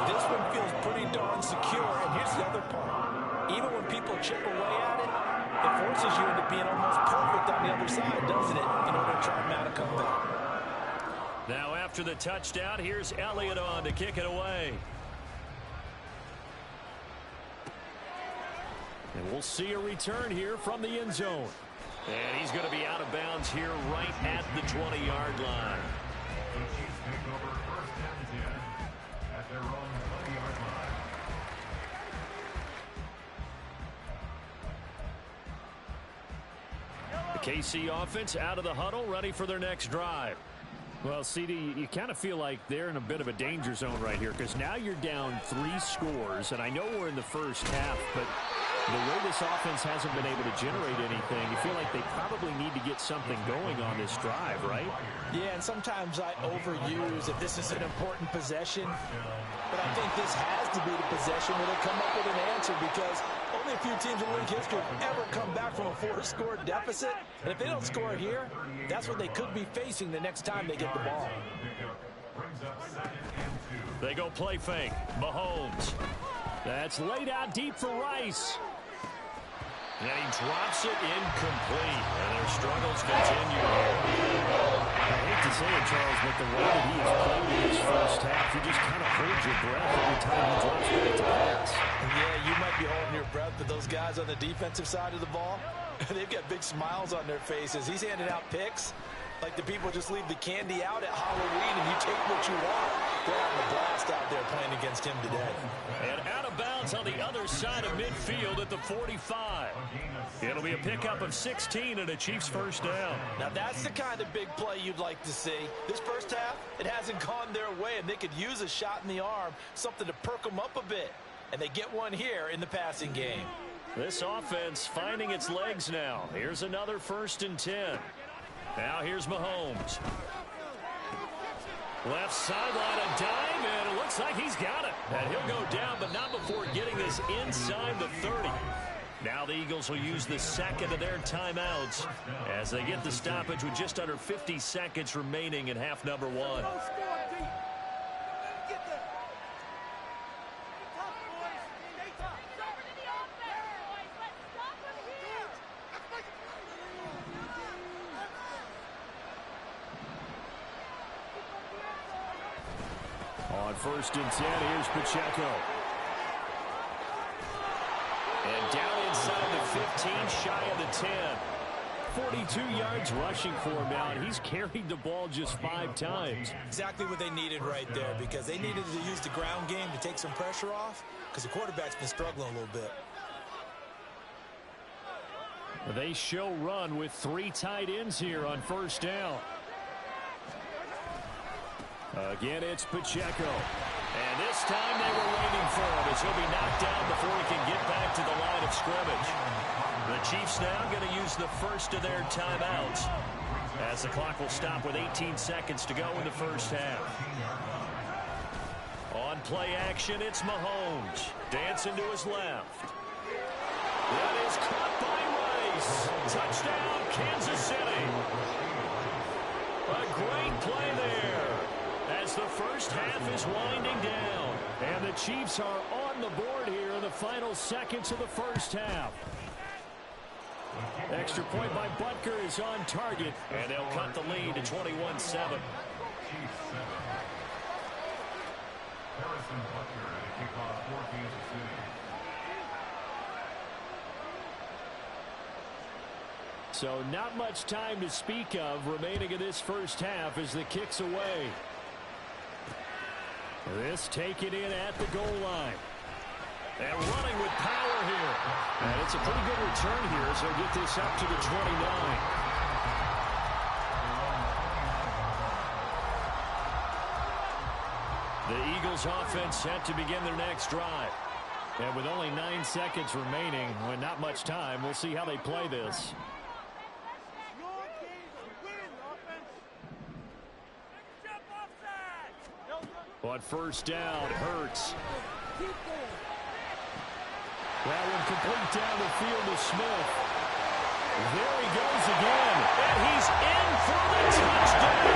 This one feels pretty darn secure, and here's the other part. Even when people chip away at it, it forces you into being almost perfect on the other side, doesn't it, in order to try and mount a comeback. Now after the touchdown, here's Elliott on to kick it away. And we'll see a return here from the end zone. And he's going to be out of bounds here right at the 20-yard line. The Chiefs take over 1st and 10 at their own 20-yard line. The KC offense out of the huddle, ready for their next drive. Well, CD, you kind of feel like they're in a bit of a danger zone right here because now you're down 3 scores, and I know we're in the first half, but the way this offense hasn't been able to generate anything, you feel like they probably need to get something going on this drive, right? Yeah, and sometimes I overuse if this is an important possession, but I think this has to be the possession where they come up with an answer because only a few teams in league history have ever come back from a 4-score deficit, and if they don't score here, that's what they could be facing the next time they get the ball. They go play fake. Mahomes. That's laid out deep for Rice. And he drops it incomplete. And their struggles continue. I hate to say it, Charles, but the way that he has played in his first half, you just kind of hold your breath every time he drops back to pass. Yeah, you might be holding your breath guys on the defensive side of the ball, they've got big smiles on their faces. He's handing out picks like the people just leave the candy out at Halloween and you take what you want. They're having a blast out there playing against him today. And out of bounds on the other side of midfield at the 45. It'll be a pickup of 16 and a Chiefs first down. Now that's the kind of big play you'd like to see. This first half, it hasn't gone their way, and they could use a shot in the arm, something to perk them up a bit. And they get one here in the passing game. This offense finding its legs now. Here's another 1st and 10. Now here's Mahomes. Left sideline, a dive, and it looks like he's got it. And he'll go down, but not before getting this inside the 30. Now the Eagles will use the second of their timeouts as they get the stoppage with just under 50 seconds remaining in half number 1. On 1st and 10, here's Pacheco. And down inside the 15, shy of the 10. 42 yards rushing for him now, and he's carried the ball just 5 times. Exactly what they needed right there, because they needed to use the ground game to take some pressure off, because the quarterback's been struggling a little bit. They show run with 3 tight ends here on 1st down. Again, it's Pacheco. And this time they were waiting for him as he'll be knocked down before he can get back to the line of scrimmage. The Chiefs now going to use the first of their timeouts as the clock will stop with 18 seconds to go in the first half. On play action, it's Mahomes. Dancing to his left. That is caught by Rice. Touchdown, Kansas City. A great play there as the first half is winding down. And the Chiefs are on the board here in the final seconds of the first half. Extra point by Butker is on target, and they'll cut the lead to 21-7. Harrison Butker at a kickoff for Kansas City. So not much time to speak of remaining in this first half as the kick's away. This taken in at the goal line. And running with power here. And it's a pretty good return here as they'll get this up to the 29. The Eagles offense set to begin their next drive. And with only 9 seconds remaining, and not much time, we'll see how they play this. On 1st down, Hurts. That one complete down the field to Smith. There he goes again. And he's in for the touchdown.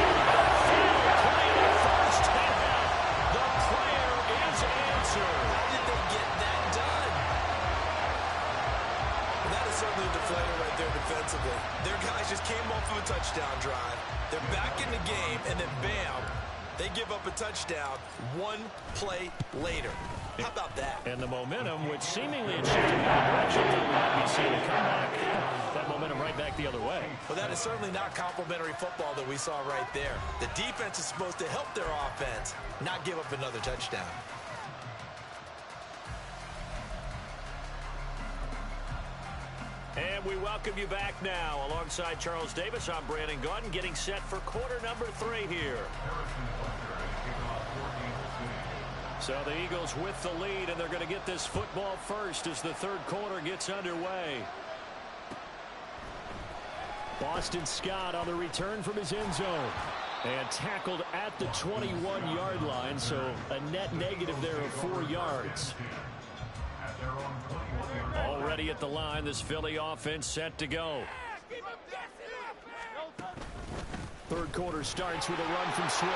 Final play of the first half. The prayer is answered. How did they get that done? Well, that is certainly a deflator right there defensively. Their guys just came off of a touchdown drive. They're back in the game, and then bam, they give up a touchdown 1 play later. How about that? And the momentum, which seemingly had shifted in the direction that we might be seeing a comeback, that momentum right back the other way. Well, that is certainly not complimentary football that we saw right there. The defense is supposed to help their offense, not give up another touchdown. And we welcome you back now. Alongside Charles Davis, I'm Brandon Gaudin, getting set for quarter number 3 here. So the Eagles with the lead, and they're going to get this football first as the third quarter gets underway. Boston Scott on the return from his end zone. And tackled at the 21-yard line, so a net negative there of 4 yards. Already at the line, this Philly offense set to go. Third quarter starts with a run from Swift.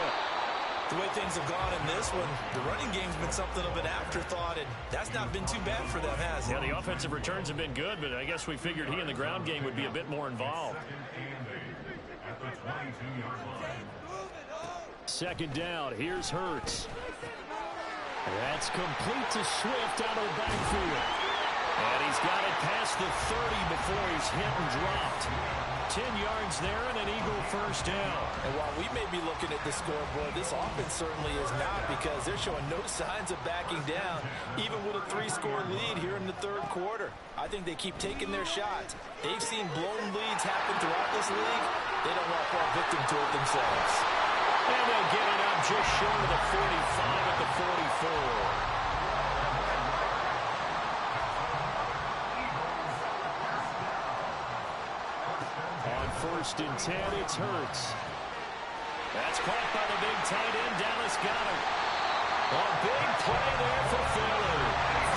The way things have gone in this one, the running game's been something of an afterthought, and that's not been too bad for them, has it? Yeah, the offensive returns have been good, but I guess we figured he in the ground game would be a bit more involved. Second down, here's Hurts. That's complete to Swift out of the backfield. And he's got it past the 30 before he's hit and dropped. 10 yards there and an Eagle first down. And while we may be looking at the scoreboard, this offense certainly is not, because they're showing no signs of backing down, even with a 3-score lead here in the third quarter. I think they keep taking their shots. They've seen blown leads happen throughout this league. They don't want to fall victim to it themselves. And they'll get it up just short of the 45 at the 44. First and 10, it's Hurts. That's caught by the big tight end. Dallas got him. A big play there for Philly.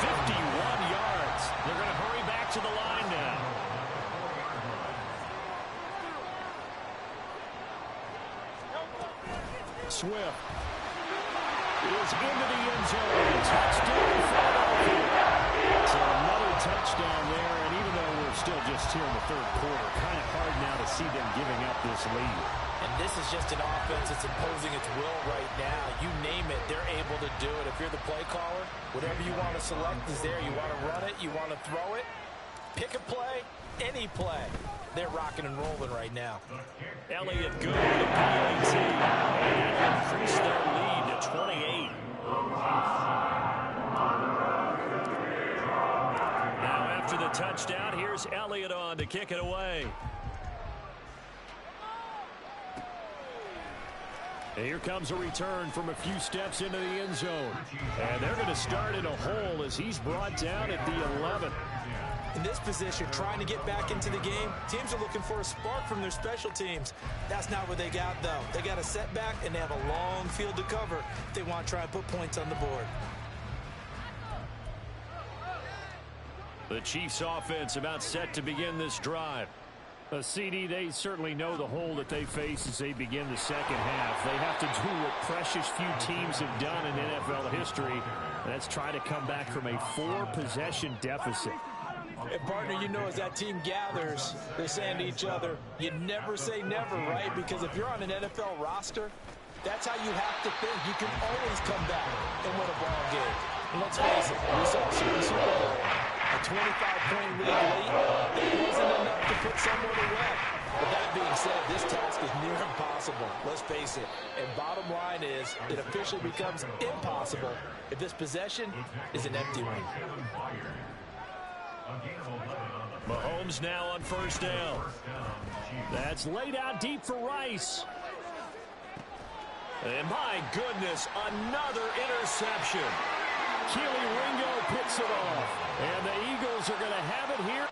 51 yards. They're going to hurry back to the line now. Swift is into the end zone. Touchdown, Philadelphia. So another touchdown there, and even though we're still just here in the third quarter, kind of hard now to see them giving up this lead. And this is just an offense that's imposing its will right now. You name it, they're able to do it. If you're the play caller, whatever you want to select is there. You want to run it, you want to throw it, pick a play, any play. They're rocking and rolling right now. Elliott good with the PAT. And increase their lead to 28. Now after the touchdown, here's Elliott on to kick it away. And here comes a return from a few steps into the end zone. And they're going to start in a hole as he's brought down at the 11. In this position, trying to get back into the game, teams are looking for a spark from their special teams. That's not what they got, though. They got a setback, and they have a long field to cover if they want to try and put points on the board. The Chiefs offense about set to begin this drive. CD, they certainly know the hole that they face as they begin the second half. They have to do what precious few teams have done in NFL history. And that's try to come back from a 4-possession deficit. And partner, you know, as that team gathers, they're saying to each other, you never say never, right? Because if you're on an NFL roster, that's how you have to think. You can always come back and win a ball game. And let's face it, we saw the Super Bowl. A 25-point lead late, it wasn't enough to put someone away. But that being said, this task is near impossible. Let's face it. And bottom line is, it officially becomes impossible if this possession is an empty one. Mahomes now on first down. That's laid out deep for Rice. And my goodness, another interception. Keely Ringo picks it off. And the Eagles are going to have it here.